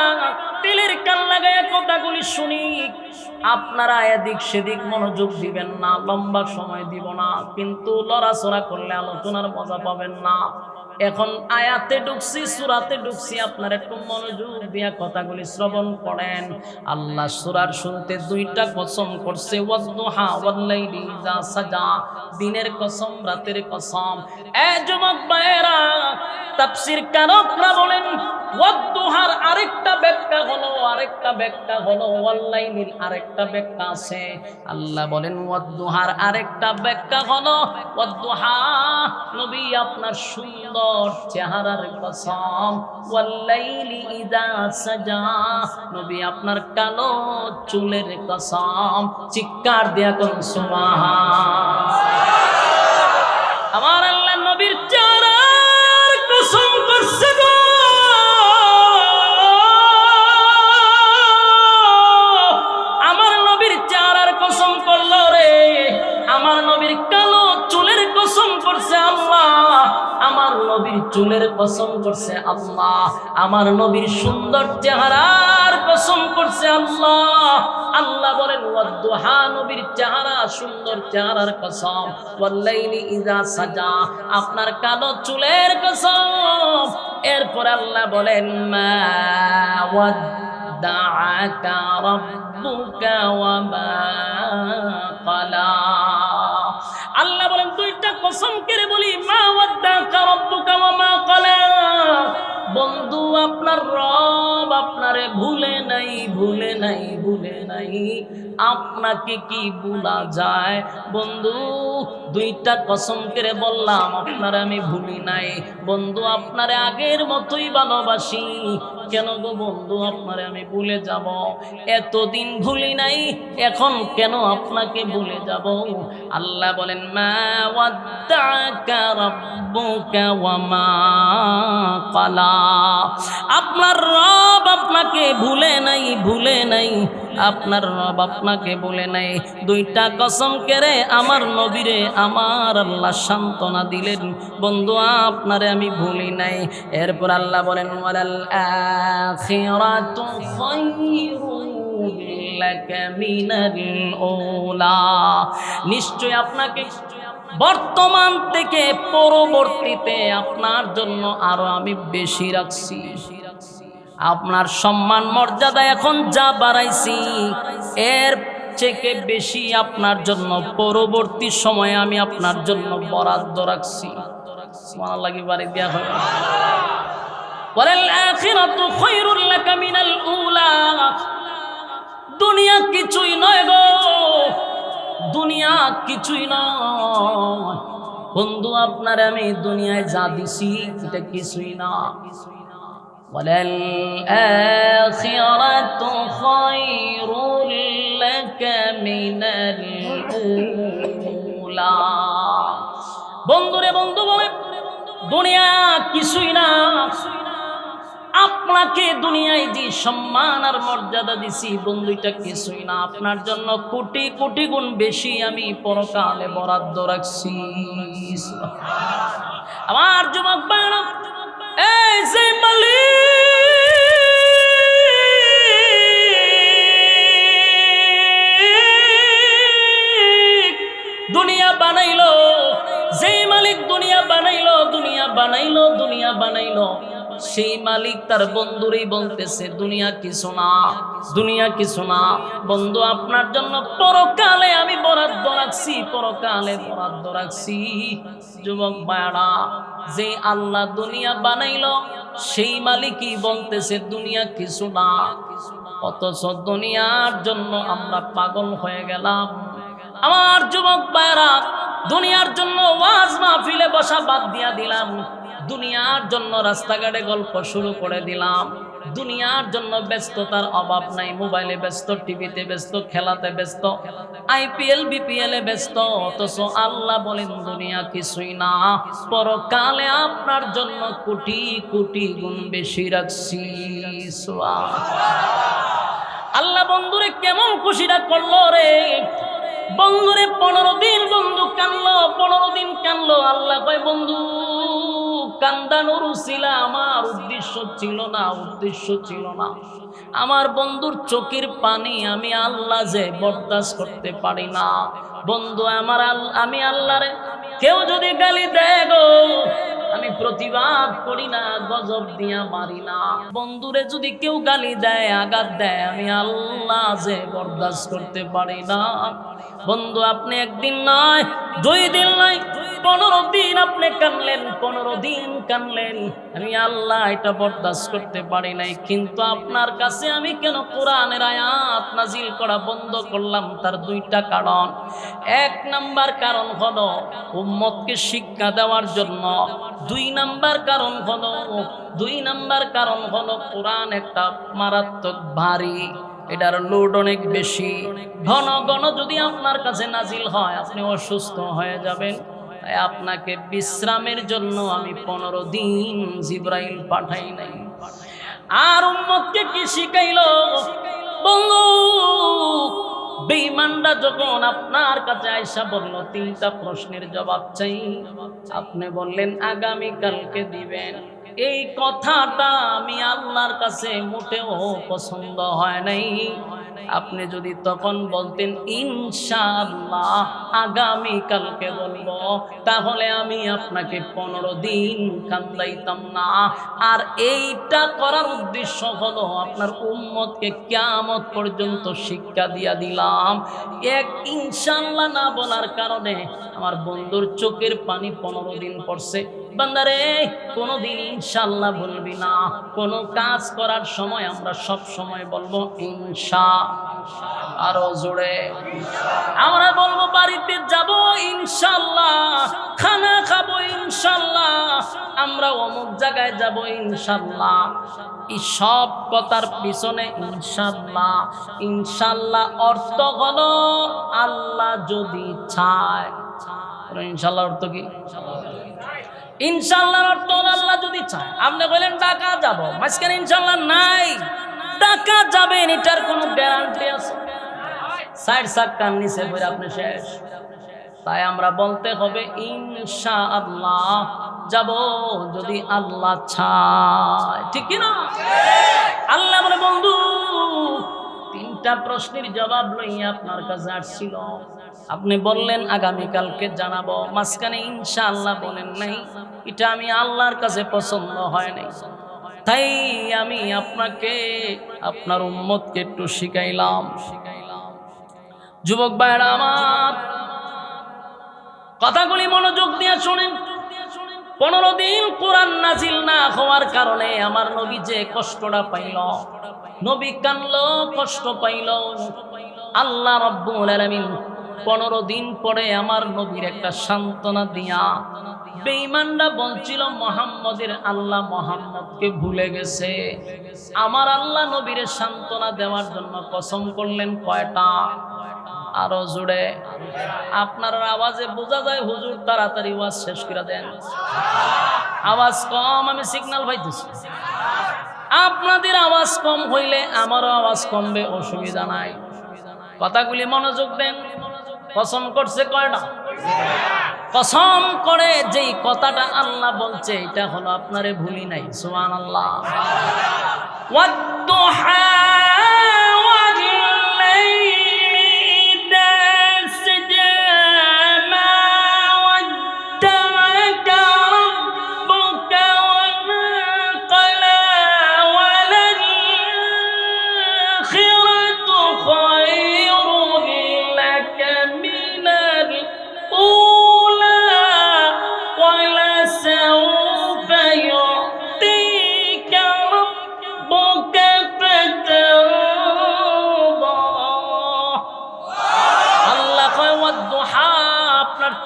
তিলের কান লাগায় কথাগুলি শুনি, আপনারা এদিক সেদিক মনোযোগ দিবেন না, লম্বা সময় দিব না, কিন্তু লড়াচড়া করলে আলোচনার মজা পাবেন না। এখন আয়াতে ঢুকছি, সূরাতে ঢুকছি, আপনারা একটু মনোযোগ দিয়া কথাগুলি শ্রবণ করেন। আল্লাহ সূরার শুরুতে দুইটা কসম করছে, ওয়াদদুহা ওয়াল্লাইলি ইযা সাজা, দিনের কসম, রাতের কসম। এ যুবক ভাইয়েরা, তাফসীর কারকরা বলেন ওয়াদদুহার আরেকটা ব্যাখ্যা হলো ওয়াল্লাইলির আরেকটা ব্যাখ্যা আছে। আল্লাহ বলেন ওয়াদদুহার আরেকটা ব্যাখ্যা হলো ওয়াদদুহা, নবী আপনার সুন্দর চেহারার কসম, ওয়াল্লাইলি ইযা সাজা, নবী আপনার কালো চুলের কসম। চিৎকার দিয়া কোন সুবহান। আমার আল্লাহ নবীর চেহারার কসম করছে গো, আমার নবীর চেহারার কসম করলো রে, আমার নবীর কালো চুলের কসম করছে আল্লাহ, আমার নবীর চুলের কসম করছে আল্লাহ, আমার নবীর সুন্দর চেহারার কসম করছে আল্লাহ। আল্লাহ বলেন ওয়াদদুহা, নবীর চেহারা, সুন্দর চেহারার কসম, ওয়াল্লাইলি ইযা সাজা, আপনার কালো চুলের কসম। এরপর আল্লাহ বলেন মা ওয়াদ্দাআকা রাব্বুকা ওয়া মা ক্বালা। আল্লাহ বলেন দুইটা কসম করে বলি, মা ওয়াদ্দাআকা রাব্বুকা ওয়া মা ক্বালা, বন্ধু আপনার রব আপনারে ভুলে নাই, আপনাকে কি ভুলা যায় বন্ধু? দুইটা কসম করে বললাম, আপনারে আমি ভুলি নাই বন্ধু, আপনারে আগের মতোই ভালোবাসি। কেন গো বন্ধু আপনারে আমি ভুলে যাব? এতদিন ভুলি নাই, এখন কেন আপনাকে ভুলে যাব? আল্লাহ বলেন মা ওয়াদ্দাআকা রাব্বুকা ওয়া মা ক্বালা, আপনার রব আপনাকে ভুলে নাই, আপনার রব আপনাকে ভুলে নাই। দুইটা কসম করে আমার নবীরে আমার আল্লাহ সান্ত্বনা দিলেন, বন্ধু আপনারে আমি ভুলি নাই। এরপর আল্লাহ বলেন ওয়ালাল আখিরাতু খায়রুন লাকা মিনাল উলা, নিশ্চয় আপনাকে বর্তমান থেকে পরবর্তীতে আপনার জন্য আরো আমি বেশি রাখছি। আপনার সম্মান মর্যাদা এখন যা বাড়াইছি, এর থেকে বেশি আপনার জন্য পরবর্তী সময়ে আমি আপনার জন্য বরাদ্দ রাখছি। সুবহানাল্লাহ, লাগি বাড়ি দেয়া হয়। ওয়ালাল আখিরাতু খায়রুল লাকা মিনাল উলা, দুনিয়া কিছুই নয় গো, দুনিয়া কিছুই নয় বন্ধু, আপনার আমি দুনিয়ায় যা দিছি এটা কিছুই না। ওয়ালাল আখিরাতু খায়রুল লাকা মিনাল উলা, বন্ধুরে বন্ধু বলে দুনিয়া কিছুই না, আপনাকে দুনিয়ায় যে সম্মান আর মর্যাদা দিছি বন্ধু এটা কিছুই না, আপনার জন্য কোটি কোটি গুণ বেশি আমি পরকালে বরাদ্দ রাখছি। আমার যুবক ভাইরা, এই যে মালিক দুনিয়া বানাইলো, যে মালিক দুনিয়া বানাইলো, সেই মালিক তার বন্ধুরই বলতেছে দুনিয়া কিছু না বন্ধু, আপনার জন্য পরকালে আমি বরাদ্দ রাখছি। যুবক ভাইরা, যে আল্লাহ দুনিয়া বানাইলো সেই মালিকই বলতেছে দুনিয়া কিছু না, অথচ দুনিয়ার জন্য আমরা পাগল হয়ে গেলাম। আমার যুবক ভাইরা, দুনিয়ার জন্য ওয়াজ মাহফিলে বসা বাদ দিয়া দিলাম, দুনিয়ার জন্য রাস্তাঘাটে গল্প শুরু করে দিলাম, দুনিয়ার জন্য ব্যস্ততার অভাব নাই, মোবাইলে ব্যস্ত, টিভিতে ব্যস্ত, খেলাতে ব্যস্ত, আইপিএল বিপিএল এ ব্যস্ত, অথচ আল্লাহ বলেন দুনিয়া কিছুই না, পরকালে আপনার জন্য কোটি কোটি গুণ বেশি রাখছি। সুবহানাল্লাহ। আল্লাহ বন্ধুরে কেমন খুশিটা করলো রে, বন্ধুরে 15 দিন বন্ধু কানলো, 15 দিন কানলো। আল্লাহ কয় বন্ধু কান্দানোর উসিলা আমার উদ্দেশ্য ছিল না, উদ্দেশ্য ছিল না। আমার বন্ধুর চোখের পানি আমি আল্লাহ যে বরদাস্ত করতে পারি না। বন্ধু আমি আল্লাহরে কেউ যদি গালি দেয় গো, আমি প্রতিবাদ করি না, গজব দিয়া মারি না। বন্ধুরে যদি কেউ গালি দেয়, আঘাত দেয়, আমি আল্লাহ যে বরদাস্ত করতে পারি না। বন্ধু আপনি একদিন নয়, 2 দিন নয়, 15 দিন আপনি কানলেন, 15 দিন কানলেন। আমি আল্লাহ এটা বরদাস্ত করতে পারি নাই। কিন্তু আপনার কাছে আমি কেন কোরআনের আয়াত নাজিল করা বন্ধ করলাম? তার 2টা কারণ। 1 নাম্বার কারণ হলো উম্মতকে শিক্ষা দেওয়ার জন্য। 2 নাম্বার কারণ হলো কোরআন একটা মারাত্মক ভারী, এটার লোড অনেক বেশি। ঘন ঘন যদি আপনার কাছে নাজিল হয়, আপনি অসুস্থ হয়ে যাবেন। তাই আপনাকে বিশ্রামের জন্য আমি 15 দিন জিবরাইল পাঠাই নাই। আর উম্মতকে কি শিখাইলো? বন্ধু বেঈমানরা যখন আপনার কাছে আয়েশা বলল 3টা প্রশ্নের জবাব চাই, আপনি বললেন আগামী কালকে দিবেন। এই কথাটা আমি আল্লাহর কাছে মোটেও পছন্দ হয় নাই। আপনি যদি তখন বলতেন ইনশাআল্লাহ আগামী কালকে বলবো, তাহলে আমি আপনাকে 15 দিন কান্দাইতাম না। আর এইটা করার উদ্দেশ্য হলো আপনার উম্মতকে কিয়ামত পর্যন্ত শিক্ষা দিয়া দিলাম। এক ইনশাআল্লাহ না বলার কারণে আমার বন্ধুর চোখের পানি 15 দিন পড়ছে। বান্দারে কোনদিন ইনশাআল্লাহ বলবি না। কোন কাজ করার সময় আমরা সব সময় বলবো ইনশা। আরো জোরে আমরা বলবো বাড়িতে যাব ইনশাআল্লাহ, খানা খাবো ইনশাআল্লাহ, আমরা অমুক জায়গায় যাব ইনশাআল্লাহ। এই সব কথার পিছনে ইনশাআল্লাহ, ইনশাআল্লাহ অর্থ হলো আল্লাহ যদি চায়। ইনশাআল্লাহ অর্থ কি? ইনশাআল্লাহর অর্থ হলো আল্লাহ যদি চায়। আপনি বলেন ঢাকা যাব, মাঝখানে ইনশাআল্লাহ নাই। ঢাকা যাবেন এটার কোনো গ্যারান্টি আছে? 60 চাক্কার নিচে বইরা আপনি শেষ। তাই আমরা বলতে হবে ইনশাআল্লাহ যাব যদি আল্লাহ চায়, ঠিক কি না? আল্লাহ বলে বন্ধু 3টা প্রশ্নের জবাব লইয়া আপনার কাছে আসছিল। আপনি বললেন আগামীকালকে জানাবো, মাঝখানে ইনশাআল্লাহ বলেন নাই। এটা আমি আল্লাহর কাছে পছন্দ হয় নাই। তাই আমি আপনাকে আপনার উম্মতকে একটু শিখাইলাম। যুবক ভাইরা আমার কথাগুলি মনোযোগ দিয়ে শুনেন। 15 দিন কোরআন নাজিল না হওয়ার কারণে আমার নবী যে কষ্টটা পাইল, নবী কানলো, কষ্ট পাইল। আল্লাহ রাব্বুল আলামিন 15 দিন পরে আমার নবীর একটা সান্ত্বনা দিয়া, বেঈমানরা বলছিল মুহাম্মদের আল্লাহ মুহাম্মদকে ভুলে গেছে। আমার আল্লাহ নবীর সান্ত্বনা দেওয়ার জন্য কসম করলেন কয়টা? আরো জোরে। আপনার আওয়াজে বোঝা যায় হুজুর তাড়াতাড়ি ওয়াজ শেষ করে দেন। আওয়াজ কম, আমি সিগন্যাল পাইতেছি। আপনাদের আওয়াজ কম হইলে আমারও আওয়াজ কমবে, অসুবিধা নাই। কথাগুলি মনোযোগ দেন। কসম করছে কয়টা? কসম করে যেই কথাটা আল্লাহ বলছে এটা হলো আপনারে ভুলি নাই। সুবহানাল্লাহ। ওয়াদ-দুহা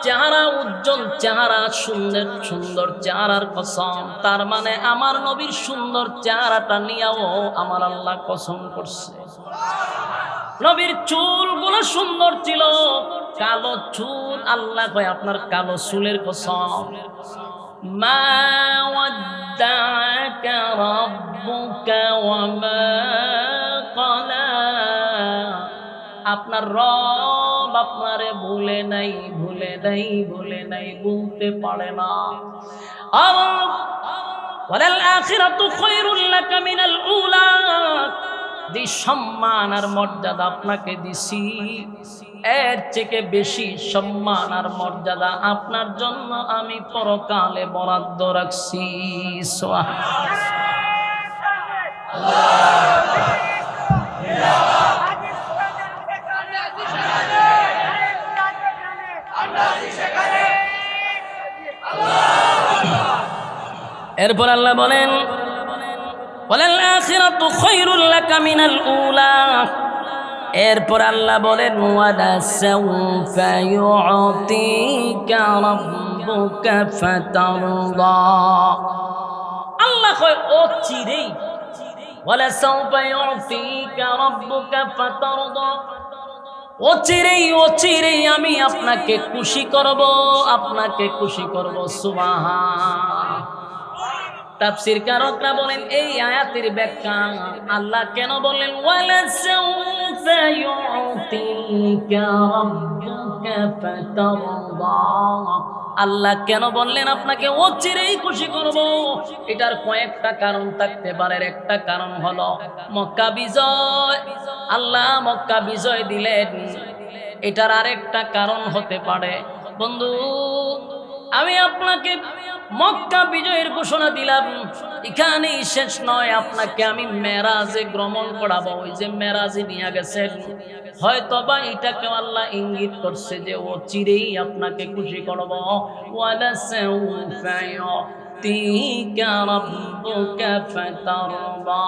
চেহারা উজ্জ্বল, চেহারা সুন্দর, সুন্দর চেহারার কসম। তার মানে আমার নবীর সুন্দর চেহারাটা নিয়েও আমার আল্লাহ কসম করছে। নবীর চুলগুলো সুন্দর ছিল, কালো চুল। আল্লাহ কয় আপনার কালো চুলের কসম। মা ওয়াদ্দাআকা রাব্বুকা ওয়া মা ক্বালা। আপনার রব আপনারে ভুলে নাই, ভুলে নাই, ভুলে নাই, ভুলতে পারে না। ওয়ালাল আখিরাতু খায়রুল লাকা মিনাল উলা, যে সম্মান আর মর্যাদা আপনাকে দিছি, এর থেকে বেশি সম্মান আর মর্যাদা আপনার জন্য আমি পরকালে বরাদ্দ রাখছি। এরপর আল্লাহ বলেন ওয়ালাল আখিরাতু খায়রুল লাকা মিনাল উলা, এরপর আল্লাহ বলেন ওয়ালা সাওফা ইউতিকা রাব্বুকা ফাতারদা। আল্লাহ কয় ও চিরেই, ওয়ালা সাওফা ইউতিকা রাব্বুকা ফাতারদা, ও চিরেই আমি আপনাকে খুশি করব, আপনাকে খুশি করব। সুবহান। তাফসীর কারকরা বলেন এই আয়াতের ব্যাখ্যা, আল্লাহ কেন বললেন ওয়ালা সাওফা ইউতিকা রাব্বুকা ফাতারদা, আল্লাহ কেন বললেন আপনাকে অচিরেই খুশি করব, এটার কয়েকটা কারণ থাকতে পারে। একটা কারণ হলো মক্কা বিজয়, আল্লাহ মক্কা বিজয় দিলেন, এটার আরেকটা কারণ হতে পারে বন্ধু আমি আপনাকে মক্কা বিজয়ের ঘোষণা দিলাম, এখানেই শেষ নয়, আপনাকে আমি মেরাজে ভ্রমণ করাবো। ওই যে মেরাজে নিয়ে গেছেন, হয়তোবা এটাকে আল্লাহ ইঙ্গিত করছে যে ও চিরেই আপনাকে খুশি করব। ওয়ালা সাওফা ইউতিকা রাব্বুকা ফাতারদা।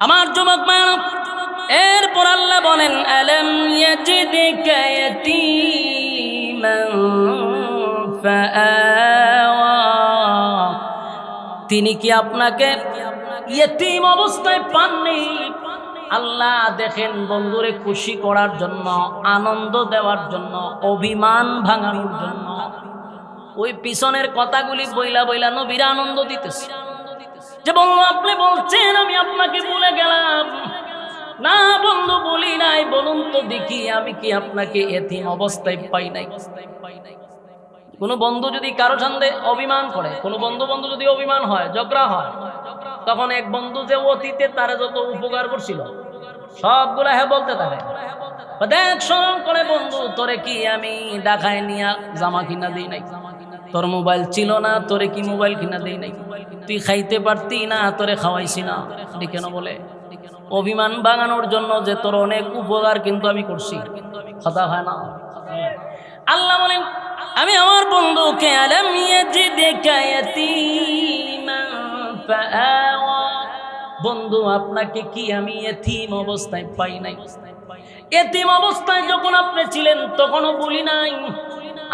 আমার যুবক ভাইরা, এরপর আল্লাহ বলেন আলাম ইয়াজিদকা ইয়াতীমান ফাআওয়া, তিনি কি আপনাকে ইয়েতিম অবস্থায় পাননি? আল্লাহ দেখেন বন্ধুরে খুশি করার জন্য, আনন্দ দেওয়ার জন্য, অভিমান ভাঙানোর জন্য ওই পিছনের কথাগুলি বইলা বইলা নবীরা আনন্দ দিতেছে যে বন্ধু আপনি বলছেন আমি আপনাকে ভুলে গেলাম। না বন্ধু বলি নাই, বলুন তো দেখি আমি কি আপনাকে এতিম অবস্থায় পাই নাই? কোনো বন্ধু যদি কারো সামনে অভিমান করে, কোনো বন্ধু যদি অভিমান হয়, ঝগড়া হয়, তখন এক বন্ধু যে অতীতে তারা যত উপকার করছিল সবগুলা হ্যাঁ বলতে থাকে, দেখ স্মরণ করে বন্ধু তোরে কি আমি ঢাকায় নিয়া জামা কিনা দিই নাই, তোর মোবাইল ছিল না তোরে কি মোবাইল কিনা দেই নাই, তুই খাইতে পারতি না তোরে খাওয়াইছি না। কেন বলে? অভিমান ভাঙানোর জন্য যে তোর অনেক উপকার কিন্তু আমি করছি, কথা হয় না? আল্লাহ বলেন আমি আমার বন্ধুকে আলাম ইয়াজিদকা ইয়াতীমান ফাআওয়া, বন্ধু আপনাকে কি আমি এতিম অবস্থায় পাই নাই? এতিম অবস্থায় যখন আপনি ছিলেন তখনও বলি নাই,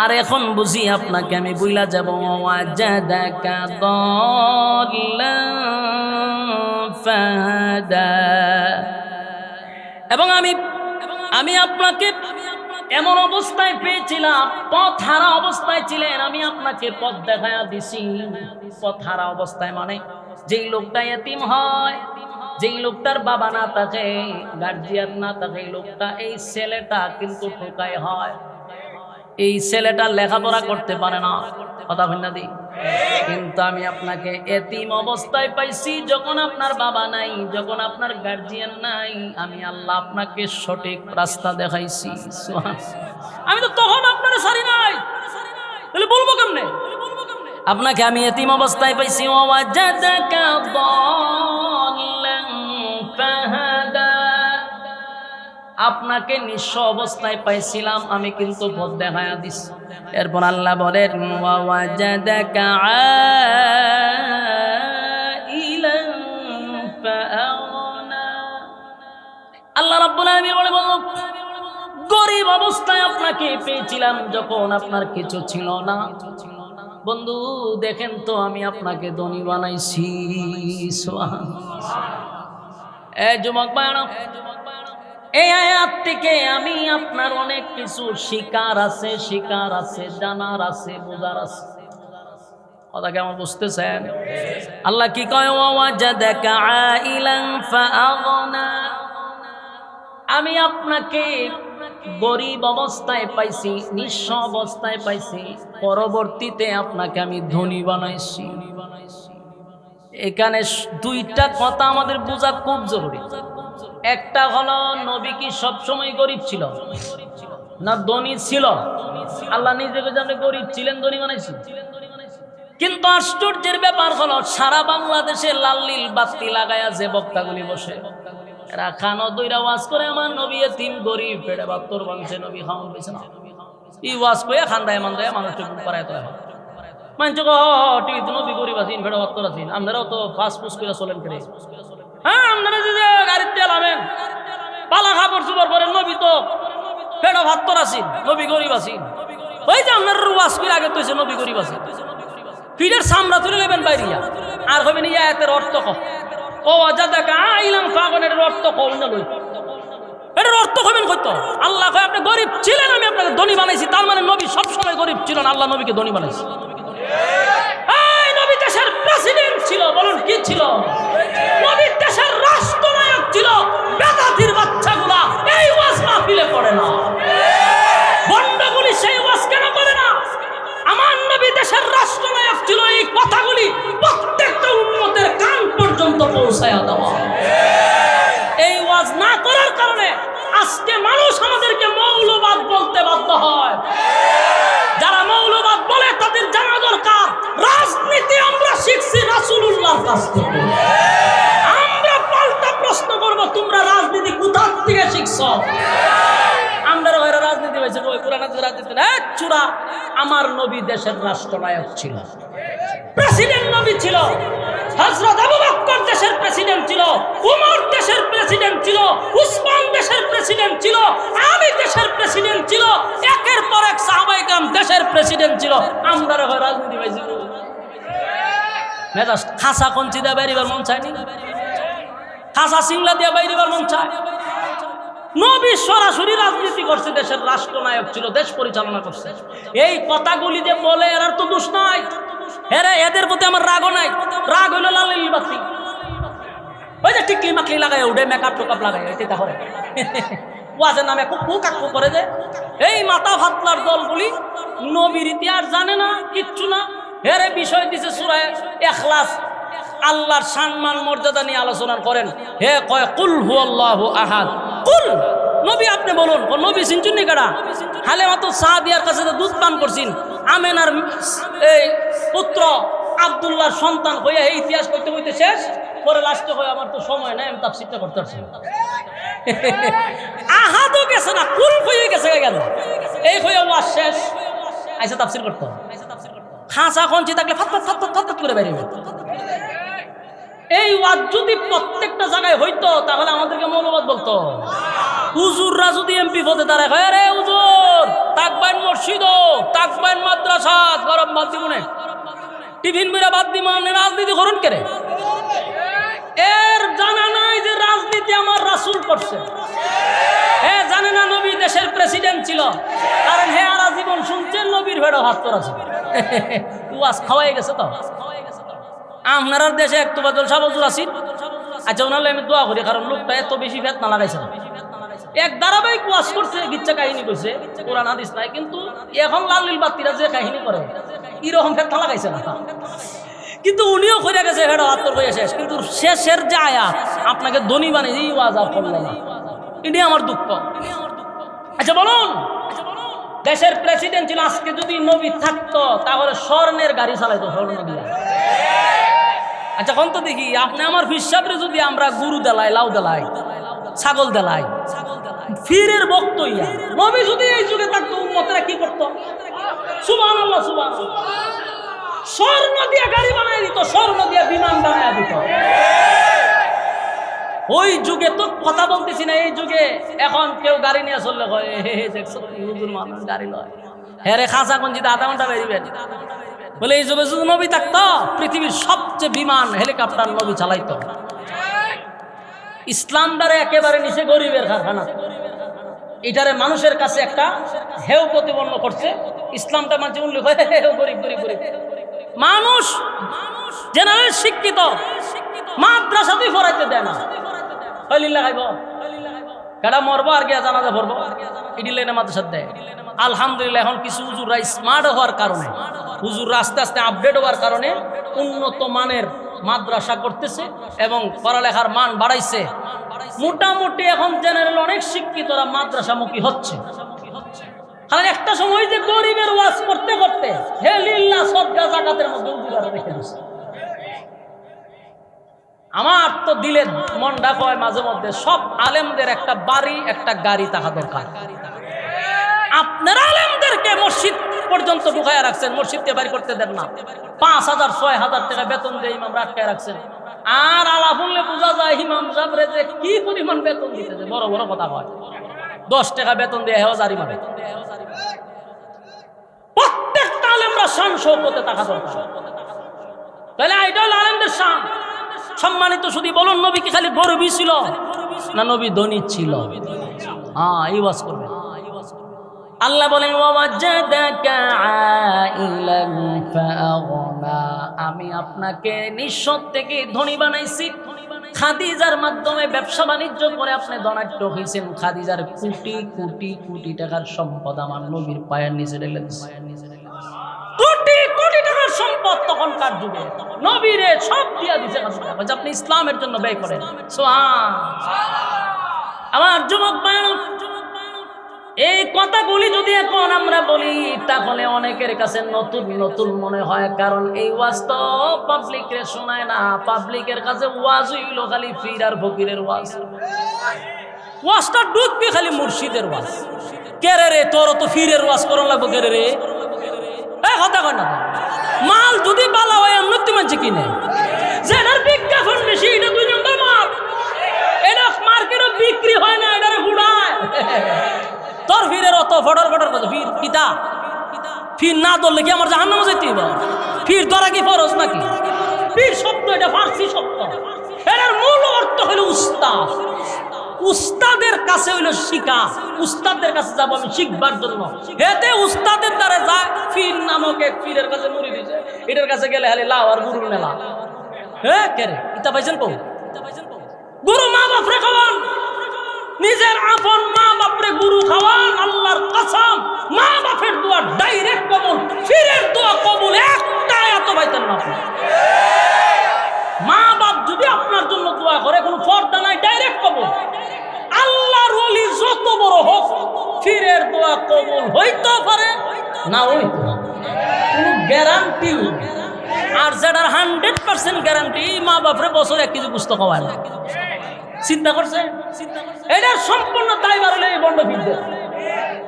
আর এখন বুঝি আপনাকে আমি বইলা যাব। ওয়াজাদাকা দাল্লান ফাহাদা, এবং আমি আপনাকে এমন অবস্থায় পেয়েছিলাম, পথ হারা অবস্থায় ছিলেন, আমি আপনাকে পথ দেখায়া দিছি। পথ হারা অবস্থায় মানে যেই লোকটা এতিম হয়, যেই লোকটার বাবা না থাকে, গার্জিয়ান না থাকে, লোকটা এই ছেলেটা কিন্তু ঠোকায় হয়, এই ছেলেটা লেখাপড়া করতে পারে না, কথা বলনা দি। কিন্তু আমি আপনাকে এতিম অবস্থায় পাইছি, যখন আপনার বাবা নাই, যখন আপনার গার্জিয়ান নাই, আমি আল্লাহ আপনাকে সঠিক রাস্তা দেখাইছি। আমি তো তখন আপনার সারি নাই, তাহলে বলবো কেমনে? আপনাকে আমি এতিম অবস্থায় পাইছি। ওয়াজাদাকা দাল্লান ফাহাদা, আপনাকে নিঃস্ব অবস্থায় পাইছিলাম, আমি কিন্তু পথ দেখায়া দিছি। এরপর আল্লাহ বলেন ওয়াজাদাকা আইলান ফাআগনা, আল্লাহ রাব্বুল আলামিন বলেন গরীব অবস্থায় আপনাকে পেয়েছিলাম, যখন আপনার কিছু ছিল না। বন্ধু দেখেন তো আমি আপনাকে ধনী বানাইছি। সুবহানাল্লাহ। এই যুবক ভাইরা, এই আয়াত থেকে আমি আপনার অনেক কিছু শিকার আছে, জানার আছে, বোঝার আছে। কথা কেমন বুঝতেছেন? আল্লাহ কি কয় ওয়াজাদাকা আইলান ফাআগনা, আমি আপনাকে গরিব অবস্থায় পাইছি, নিঃস্ব অবস্থায় পাইছি, পরবর্তীতে আপনাকে আমি ধনী বানাইছি। এখানে দুইটা কথা আমাদের বোঝা খুব জরুরি। একটা হলো, নবী কি সবসময় গরিব ছিল না ধনী ছিল? আল্লাহ নিজেকে জানে গরিব ছিলেন, ধনী বানাইছি। কিন্তু আশ্চর্যের ব্যাপার হলো, সারা বাংলাদেশে লাল্লিল বাতি লাগায়া যে বক্তাগুলি বসে, এরা খানো দইরা ওয়াজ করে আমার নবী এতিম গরিব পেটে বাত্তর বানছে, নবী খাওয়ান পেয়েছে না। ই ওয়াজ করে খান্দায় মান্দায় মানুষকে পারায় তোলা হয়। মানুষ টিভিতে নবী গরিব আছেন, পেটে বাত্তর আছেন, আপনারাও তো ফাঁস ফুস করে চলেন করে। হ্যাঁ, আপনারা যে গাড়ির তেল আনেন, পালা খাবার চুবার করেন, নবী তো পেটে বাত্তর আছেন, নবী গরিব আছেন। ওই যে আপনার ওয়াজ করে আগে তো নবী গরিব আছেন, পিঠের সামরা তুলে নেবেন বাইরিয়া, আর হবেন ইয়া এতের অর্থ কম। ও যাদাকা আইলাম ফাগনের অর্থ কম না লই, এটার অর্থ হবেন কইতো আল্লাহ কয় আপনি গরিব ছিলেন, আমি আপনাকে ধনী বানাইছি। তার মানে নবী সবসময় গরিব ছিলেন, আল্লাহ নবীকে ধনী বানাইছে। এই নবী দেশের প্রেসিডেন্ট ছিল, বলুন কি ছিল? নবী দেশের রাষ্ট্রনায়ক ছিল। বেদাতির বাচ্চাগুলা এই ওয়াজ মাহফিলে পড়ে না, বন্ডগুলি সেই ওয়াজ কেন করে না? আমার নবী দেশের রাষ্ট্রনায়ক ছিল, এই কথাগুলি প্রত্যেকটা উম্মতের কান পর্যন্ত পৌঁছায়া দেওয়া। এই ওয়াজ না করার কারণে আজকে মানুষ আমাদেরকে মৌলবাদ বলতে বাধ্য হয়। যারা মৌলবাদ বলে তাদের জানা দরকার, রাজনীতি আমরা শিখছি রাসূলুল্লাহর কাছ থেকে। আমরা পাল্টা প্রশ্ন করব, তোমরা রাজনীতি কোথা থেকে শিখছো? আমরা রাজনীতি হয়েছে ওই পুরানা রাজনীতি না, চূড়া। আমার নবী দেশের রাষ্ট্রনায়ক ছিল, প্রেসিডেন্ট নবী ছিল। হযরত আবু বকর দেশের প্রেসিডেন্ট ছিল, উমর দেশের প্রেসিডেন্ট ছিল, উসমান দেশের প্রেসিডেন্ট ছিল, আলী দেশের প্রেসিডেন্ট ছিল, একের পর এক সাহাবায়ে কেরাম দেশের প্রেসিডেন্ট ছিল। আমরা রাজনীতি হয়েছে মেজাজ খাসা কঞ্চি দিয়ে বাইরিবার মন চায়নি, খাসা সিংলা দিয়ে বাইরিবার মন চায়। নবী সরাসরি রাজনীতি করছে, দেশের রাষ্ট্রনায়ক ছিল, দেশ পরিচালনা করছে। এই কথাগুলি যে বলে এর তো দোষ নাই, এদের প্রতি আমার রাগও নাই। রাগ হইল লালিল বাতি, ওই যে টিকলি মাকলি লাগাই উঠে মেকআপ টোকাপ লাগাই এটা করে ওয়াজের নামে কুকাকু করে যে এই মাথা ফাতলার দলগুলি নবীর ইতিহাস জানে না, কিচ্ছু না। এর বিষয় দিছে সূরা ইখলাস, আল্লাহর সম্মান মর্যাদা নিয়ে আলোচনা করেন। হে কয় কুল হুয়াল্লাহু আহাদ, কুল নবী আপনি বলুন। নবী সিনচুনি কাটা হালেমা তো সাদিয়ার কাছে দুধ পান করছেন, আমেনার এই পুত্র আব্দুল্লাহর সন্তান হইয়া এই ইতিহাস করতে হইতে শেষ পরে লাস্টে হয় আমার তো সময় নাই, আমি তাফসীরটা করতে পারছি। আহাদও গেছে না, কুল হয়ে গেছে গেল, এই হয়ে ওয়াজ শেষ, আইসা তাফসীর করতে। খাঁচা খঞ্চি থাকলে ফাত ফাত ফাত ফাত করে বেরিয়ে। এই ওয়াজ যদি প্রত্যেকটা জায়গায় হইতো তাহলে আমাদেরকে মৌলবাদ বলতো। হুজুররা যদি এমপি পদে দাঁড়ায়, হয় রে হুজুর তাকবাইন মসজিদ, তাকবাইন মাদ্রাসা, গরম বাদ দিব না, টিফিন মেরা বাদ দিব, আপনি রাজনীতি করুন কেরে? এর জানা নাই যে রাজনীতি আমার রাসূল করছে। জানে না নবী দেশের প্রেসিডেন্ট ছিল, কারণ হে আর জীবন শুনছেন নবীর ভেড়া হাত তোর আছে। ওয়াজ খাওয়াই গেছে তো। আপনার দেশে একটু বাদল সাবজুর আসিন, আচ্ছা ওনার আমি দোয়া করি, কারণ লোকটা এত বেশি ভেদ না লাগাইছে না। এক ধারাবাহিক ওয়াজ করছে, গিচ্ছা কাহিনী করছে, কোরআন হাদিস নাই, কিন্তু এখন লালিল বাতিরা যে কাহিনী করে এরকম ভেদ না লাগাইছে না। কিন্তু উনিও করে গেছে ভেড়া হাত তোর হয়ে শেষ, কিন্তু শেষের যে আয়াত আপনাকে ধনী বানিয়ে এই ওয়াজ আর করলো না, এটাই আমার দুঃখ। আচ্ছা বলুন, দেশের প্রেসিডেন্ট ছিল, আজকে যদি নবী থাকতো তাহলে স্বর্ণের গাড়ি চালাইতো, স্বর্ণ দিয়ে। আচ্ছা কোন তো দেখি আপনি আমার হিসাবে যদি আমরা গরু দেলাই, লাউ দেলাই, ছাগল দেলাই, ফিরের বক্ত ইয়া নবী যদি এই যুগে থাকতো উম্মতেরা কি করতো? সুবহানাল্লাহ, সুবহানাল্লাহ। স্বর্ণ দিয়ে গাড়ি বানায় দিত, স্বর্ণ দিয়ে বিমান বানায় দিত। ওই যুগে তো কথা বলতেছি না, এই যুগে এখন কেউ গাড়ি নিয়ে চললে হয় দেখছো হুজুর মানুষ গাড়ি লয়, হ্যাঁ রে খাঁচা গঞ্জিতে আধা ঘন্টা বেরিবেন বলে। এই যুগে যদি নবী থাকতো পৃথিবীর সবচেয়ে বিমান হেলিকপ্টার নবী চালাইতো। ইসলামটারে একেবারে নিচে গরিবের কারখানা, এটারে মানুষের কাছে একটা হেউ প্রতিপন্ন করছে। ইসলামটা মাঝে উল্লেখ হয় গরিব গরিব গরিব। মানুষ জেনারেল শিক্ষিত, মাদ্রাসাতেই পড়াইতে দেয় না, লাগাইব কেডা মরবো আর গিয়া জানাজা পড়বো, ইডি লাইনে মাদ্রাসা দেয়। আলহামদুলিল্লাহ এখন কিছু হুজুররা স্মার্ট হওয়ার কারণে, হুজুররা আস্তে আস্তে আপডেট হওয়ার কারণে উন্নত মানের মাদ্রাসা করতেছে এবং পড়ালেখার মান বাড়াইছে। মোটামুটি এখন জেনারেল অনেক শিক্ষিতরা মাদ্রাসামুখী হচ্ছে। কারণ একটা সময় যে গরিবের ওয়াজ করতে করতে হে লিল্লাহ সদকা যাকাতের মধ্যে উজুরা রেখে দিচ্ছে। আমার তো দিলে মন ডাক হয় মাঝে মধ্যে, সব আলেমদের একটা বাড়ি একটা গাড়ি থাকা দরকার। আপনারা আলেমদেরকে মসজিদ পর্যন্ত ঢুকাইয়া রাখছেন, মসজিদকে বাড়ি করতে দেন না। 5,000 6,000 টাকা বেতন দিয়ে ইমামরা আটকায় রাখছেন। আর আলা শুনলে বোঝা যায় ইমাম সাহেবরে যে কি পরিমাণ বেতন দিতেছে, বড় বড় কথা হয়। 10 টাকা বেতন দিয়ে হেও জারি মারে। প্রত্যেকটা আলেমরা শান শৌকতে থাকা দরকার। তাহলে এটা হলো আলেমদের শান। সম্মানিত শুধু বলুন, নবী কি খালি গরিবই ছিল না নবী ধনী ছিল? হ্যাঁ, এই ওয়াজ করবে। আল্লাহ বলেন ওয়াজাদাকা আইলান ফাআগনা, আমি আপনাকে নিঃস্ব থেকে ধনী বানাইছি। খাদিজার মাধ্যমে ব্যবসা বাণিজ্য করে আপনি ধনাঢ্য হয়েছেন। খাদিজার কোটি কোটি কোটি টাকার সম্পদ আমার নবীর পায়ের নিচে ঢেলে দিয়েছে। কোটি কোটি টাকার সম্পদ তখনকার যুগে নবীরে সব দিয়া দিয়েছে। আপনি ইসলামের জন্য ব্যয় করেন। আমার যুবক ভাই, এই কথাগুলি যদি এখন আমরা বলি তাহলে অনেকের কাছে নতুন নতুন মনে হয়, কারণ এই ওয়াজ তো পাবলিকের শোনায় না। পাবলিকের কাছে ওয়াজ হইল খালি ফির আর ফকিরের ওয়াজ। ওয়াজটা ঢুকবে খালি মুর্শিদের ওয়াজ। কেরে রে তোর তো ফিরের ওয়াজ করন লাগবো, কেরে রে কথা কয় না। মাল যদি বালা হয় এমনি মানছে কিনে, যেটার বিজ্ঞাপন বেশি এটা 2 নম্বর মাল। এটা মার্কেটে বিক্রি হয় না, এটারে হুড়ায়। তোর ফিরের অত ফটর ফটর কথা ফির কিতা ফির না ধরলে কি আমার জাহান্নামে যেতে হবে? ফির ধরা কি ফরজ নাকি? ফির শব্দ এটা ফার্সি শব্দ, এটার মূল অর্থ হলো উস্তাদ। উস্তাদের কাছে হইলো শিখা, উস্তাদের কাছে যাবো আমি শিখবার জন্য। এতে উস্তাদের দ্বারা যায় ফির নামক এক ফিরের কাছে মুড়ি দিছে, এটার কাছে গেলে হালি লাও আর গুরুর মেলা। হ্যাঁ কে রে ইতা পাইছেন কো? গুরু মা বাপরে খাওয়ান, নিজের আপন মা বাপরে গুরু খাওয়ান। আল্লাহর কসম, মা বাপের দোয়া ডাইরেক্ট কবুল, ফিরের দোয়া কবুল একটা এত পাইতেন না আপনি। মা বাপ যদি আপনার জন্য দোয়া করে কোনো পর্দা নাই, ডাইরেক্ট কবুল। আল্লাহর ওলি যত বড় হোক, ফিরের দোয়া কবুল হইতে পারে না হইতে, কোনো গ্যারান্টি। আর যেটার 100% গ্যারান্টি, মা বাপরে বছর 1 কেজি গোশত খাওয়ায় না। চিন্তা করছে? এটার সম্পূর্ণ দায়ভার হলে এই বন্ড ফিরবে।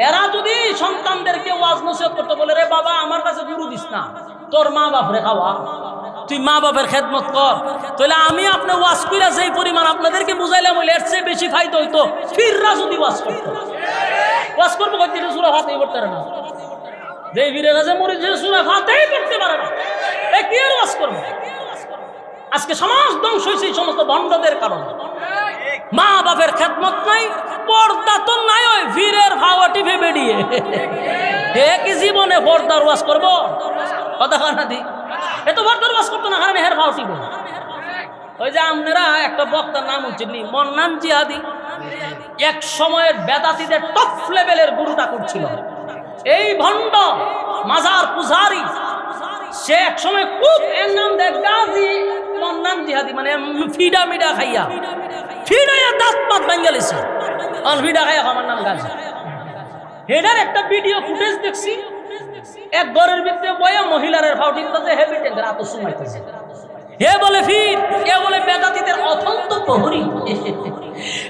এরা যদি সন্তানদেরকে ওয়াজ নসিহত করতে বলে, রে বাবা আমার কাছে গুরু দিস না, তোর মা বাপরে খাওয়া, তুই মা বাপের খেদমত কর, তাহলে আমি আপনি ওয়াজ কইরা যেই পরিমাণ আপনাদেরকে বুঝাইলাম হইলে এর চেয়ে বেশি ফায়দা হইতো ফিররা যদি ওয়াজ করতো। ওয়াজ করবো কইতে সূরা ফাতিহা পড়তে পারে না, যেই ফিরে গেছে মরে যে সূরা ফাতিহা পড়তে পারে না, এ কি আর ওয়াজ করবে? আজকে সমাজ ধ্বংস হয়েছে এই সমস্ত ভণ্ডদের কারণে। মা বাপের খেদমত নাই, পর্দা তো নাই, ওই ফিরের ভাওয়া টিপে বেরিয়ে হে কি জীবনে পর্দার ওয়াজ করবো? কথা না দি এত পর্দার ওয়াজ করতো না, কারণ হের ভাও টিপে। ওই যে আপনারা একটা বক্তার নাম হচ্ছে মন্নান জিহাদি, এক সময়ের বেদাতীদের টপ লেভেলের গুরুটা করছিল। এই ভণ্ড মাজার পূজারি, সে এক সময় খুব এর নাম দেয় গাজী মন্নান জিহাদি, মানে ফিডা মিডা খাইয়া ফিডাইয়া দাঁত পাত বাঙ্গালিছে, আর ফিডা খাইয়া আমার নাম গাজী। হেডার একটা ভিডিও ফুটেজ দেখছি, এক ঘরের ভিতরে বয়া মহিলার ফাউটিং করতে হেভি টেন্ডার আত সুমাইতেছে। হে বলে ফির, কে বলে বেদাতীদের অত্যন্ত প্রহরী,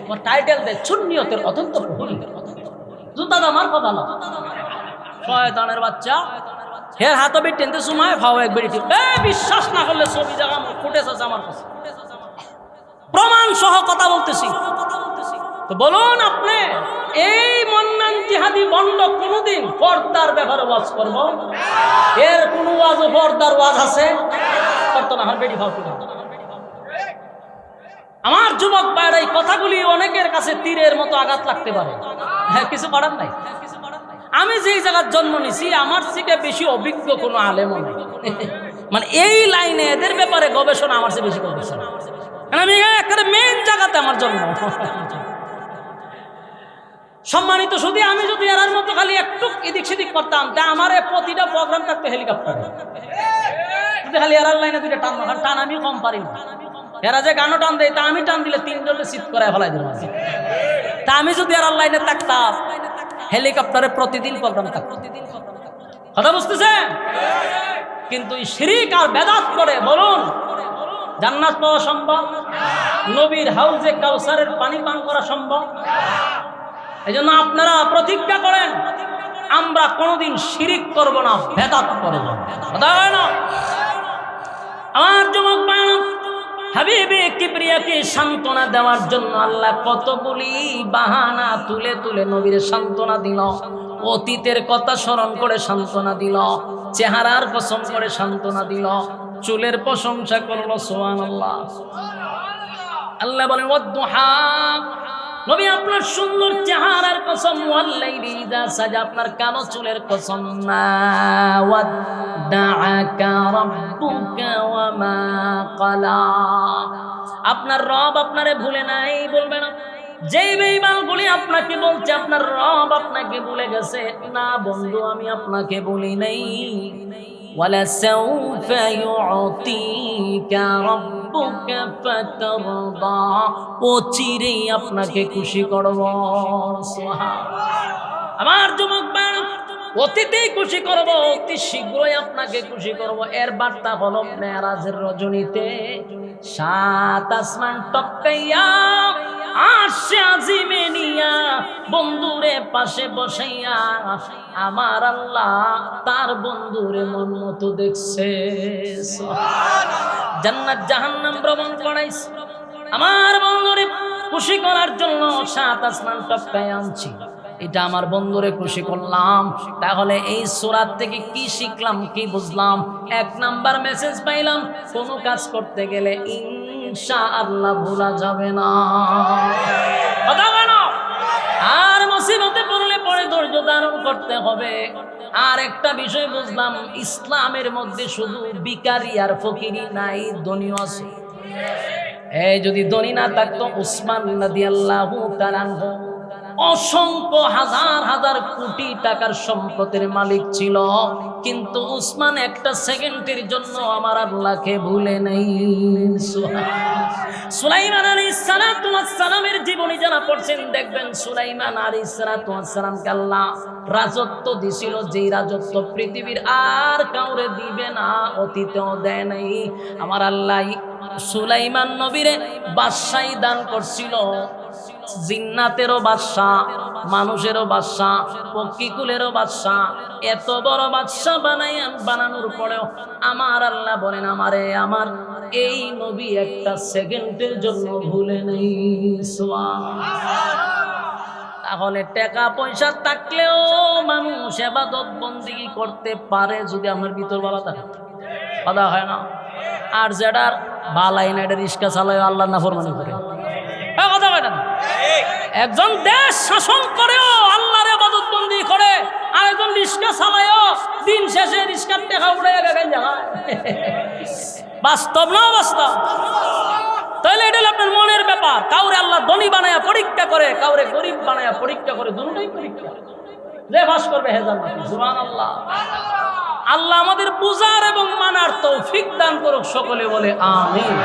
ওর টাইটেল দেয় সুন্নিয়তের অত্যন্ত প্রহরী। জুতা দামার কথা না, শয়তানের বাচ্চা। হের হাতে বেট টেনতে সুমায় ভাও এক বেড়ি ঠিক। বিশ্বাস না করলে ছবি জায়গা ফুটেজ আছে আমার কাছে, প্রমাণ সহ কথা বলতেছি। তো বলুন আপনি, এই মন্নান জিহাদি বন্ড কোনদিন পর্দার ব্যাপারে ওয়াজ করব? এর কোন ওয়াজ পর্দার ওয়াজ আছে? করতো না, বেটি ভাও। আমার যুবক ভাইরা, এই কথাগুলি অনেকের কাছে তীরের মতো আঘাত লাগতে পারে, হ্যাঁ কিছু করার নাই। আমি যেই জায়গার জন্ম নিছি, আমার থেকে বেশি অভিজ্ঞ কোনো আলেমও নাই। মানে এই লাইনে এদের ব্যাপারে গবেষণা আমার চেয়ে বেশি গবেষণা, আমি একটা মেইন জায়গাতে আমার জন্ম। সম্মানিত শুধু আমি যদি এরার মতো খালি একটু এদিক সেদিক করতাম তা আমার প্রতিটা প্রোগ্রাম থাকতো হেলিকপ্টারে। যদি খালি এরার লাইনে দুইটা টান, টান আমি কম পারি না। এরা যে গানও টান দেয় তা আমি টান দিলে তিনজনে চিৎ করায় ফেলাই দেবো। তা আমি যদি এরার লাইনে থাকতাম হেলিকপ্টারে প্রতিদিন প্রোগ্রাম থাকতো। কথা বুঝতেছে? কিন্তু শিরিক আর বেদাত করে বলুন জান্নাত পাওয়া সম্ভব? নবীর হাউজে কাউসারের পানি পান করা সম্ভব? এই জন্য আপনারা প্রতিজ্ঞা করেন আমরা কোনোদিন শিরিক করব না, বেদাত করব না। আমার যুবক ভাইরা, হাবিবে কিবরিয়াকে সান্ত্বনা দেওয়ার জন্য আল্লাহ কতগুলি বাহানা তুলে তুলে নবীর সান্ত্বনা দিল। অতীতের কথা স্মরণ করে সান্ত্বনা দিল, চেহারার কসম করে সান্ত্বনা দিল, চুলের প্রশংসা করলো। সুবহানাল্লাহ। আল্লাহ বলেন ওয়াদুহা, নবী আপনার সুন্দর চেহারার কসম, ওয়াল্লাইলি ইযা সাজা আপনার কালো চুলের কসম, মা ওয়াদ্দাআকা রাব্বুকা ওয়া মা ক্বালা, আপনার রব আপনারে ভুলে নাই, বলবে না। যেই বেঈমানগুলি আপনাকে বলছে আপনার রব আপনাকে ভুলে গেছে, না বন্ধু আমি আপনাকে বলি নাই। ওয়ালা সাউফা ইউতিকা রাব্বুকা ফাতারদা, ও চিরেই আপনাকে খুশি করব। সুবহানাল্লাহ। আমার যুবক ভাইরা, অতীতেই খুশি করব, অতি শীঘ্রই আপনাকে খুশি করব। এর বার্তা হলো মেরাজের রজনীতে সাত আসমান টপকাইয়া আরশে আজিমে নিয়া বন্ধুরে পাশে বসাইয়া আমার আল্লাহ তার বন্ধুরে মন মতো দেখছে। জান্নাত জাহান্নাম ভ্রমণ করাইছে আমার বন্ধুরে খুশি করার জন্য সাত আসমান টপকাইয়া আনছি। এটা আমার বন্ধুরে খুশি করলাম। তাহলে এই সূরা থেকে কি শিখলাম, কি বুঝলাম? এক নাম্বার মেসেজ পাইলাম, কোনো কাজ করতে গেলে ইনশাআল্লাহ ভোলা যাবে না। কথা বলো। আর মুসিবতে পড়লে পরে ধৈর্য ধারণ করতে হবে। আর একটা বিষয় বুঝলাম, ইসলামের মধ্যে শুধু ভিখারি আর ফকিরি নাই, ধনীও আছে। এই যদি ধনী না থাকতো উসমান রাদিয়াল্লাহু তাআলা আনহু অসংখ্য হাজার হাজার কোটি টাকার সম্পদের মালিক ছিল, কিন্তু উসমান একটা সেকেন্ডের জন্য আমার আল্লাহকে ভুলে নাই। সুলাইমান আলাইহিস সালাতু ওয়াস সালামের জীবনী যারা পড়ছেন দেখবেন সুলাইমান আলাইহিস সালাতু ওয়াস সালামকে আল্লাহ রাজত্ব দিছিল, যেই রাজত্ব পৃথিবীর আর কাউরে দিবে না, অতীতেও দেয় নাই। আমার আল্লাহ সুলাইমান নবীরে বাদশাহী দান করছিল, জিন্নাতেরও বাদশাহ, মানুষেরও বাদশাহ, পক্ষীকুলেরও বাদশাহ। এত বড় বাদশাহ বানানোর পরেও আমার আল্লাহ বলেন আমারে আমার এই নবী একটা সেকেন্ডের জন্য ভুলে নেই। তাহলে টাকা পয়সা থাকলেও মানুষ ইবাদত বন্দেগী করতে পারে যদি আমার ভিতর ভালো থাকে। কথা হয় না? আর যেটার বালাই না এটা রিস্কা চালায় আল্লাহর নাফরমানি করে। কথা হয় না? একজন দেশ শাসন করেও আল্লাহর ইবাদত বন্দি করে, আর একজন রিস্কা চালায়ও দিন শেষে রিস্কার টাকা উড়ে গেছে জায়গায়। বাস্তব না বাস্তব? তাহলে এটা আপনার মনের ব্যাপার। কাউরে আল্লাহ ধনী বানায়া পরীক্ষা করে, কাউরে গরিব বানায়া পরীক্ষা করে, দুটোই পরীক্ষা। যে বাস করবে হে জান্নাতি। সুবহানাল্লাহ। আল্লাহ আমাদের বুঝার এবং মানার তৌফিক দান করুক। সকলে বলে আমিন।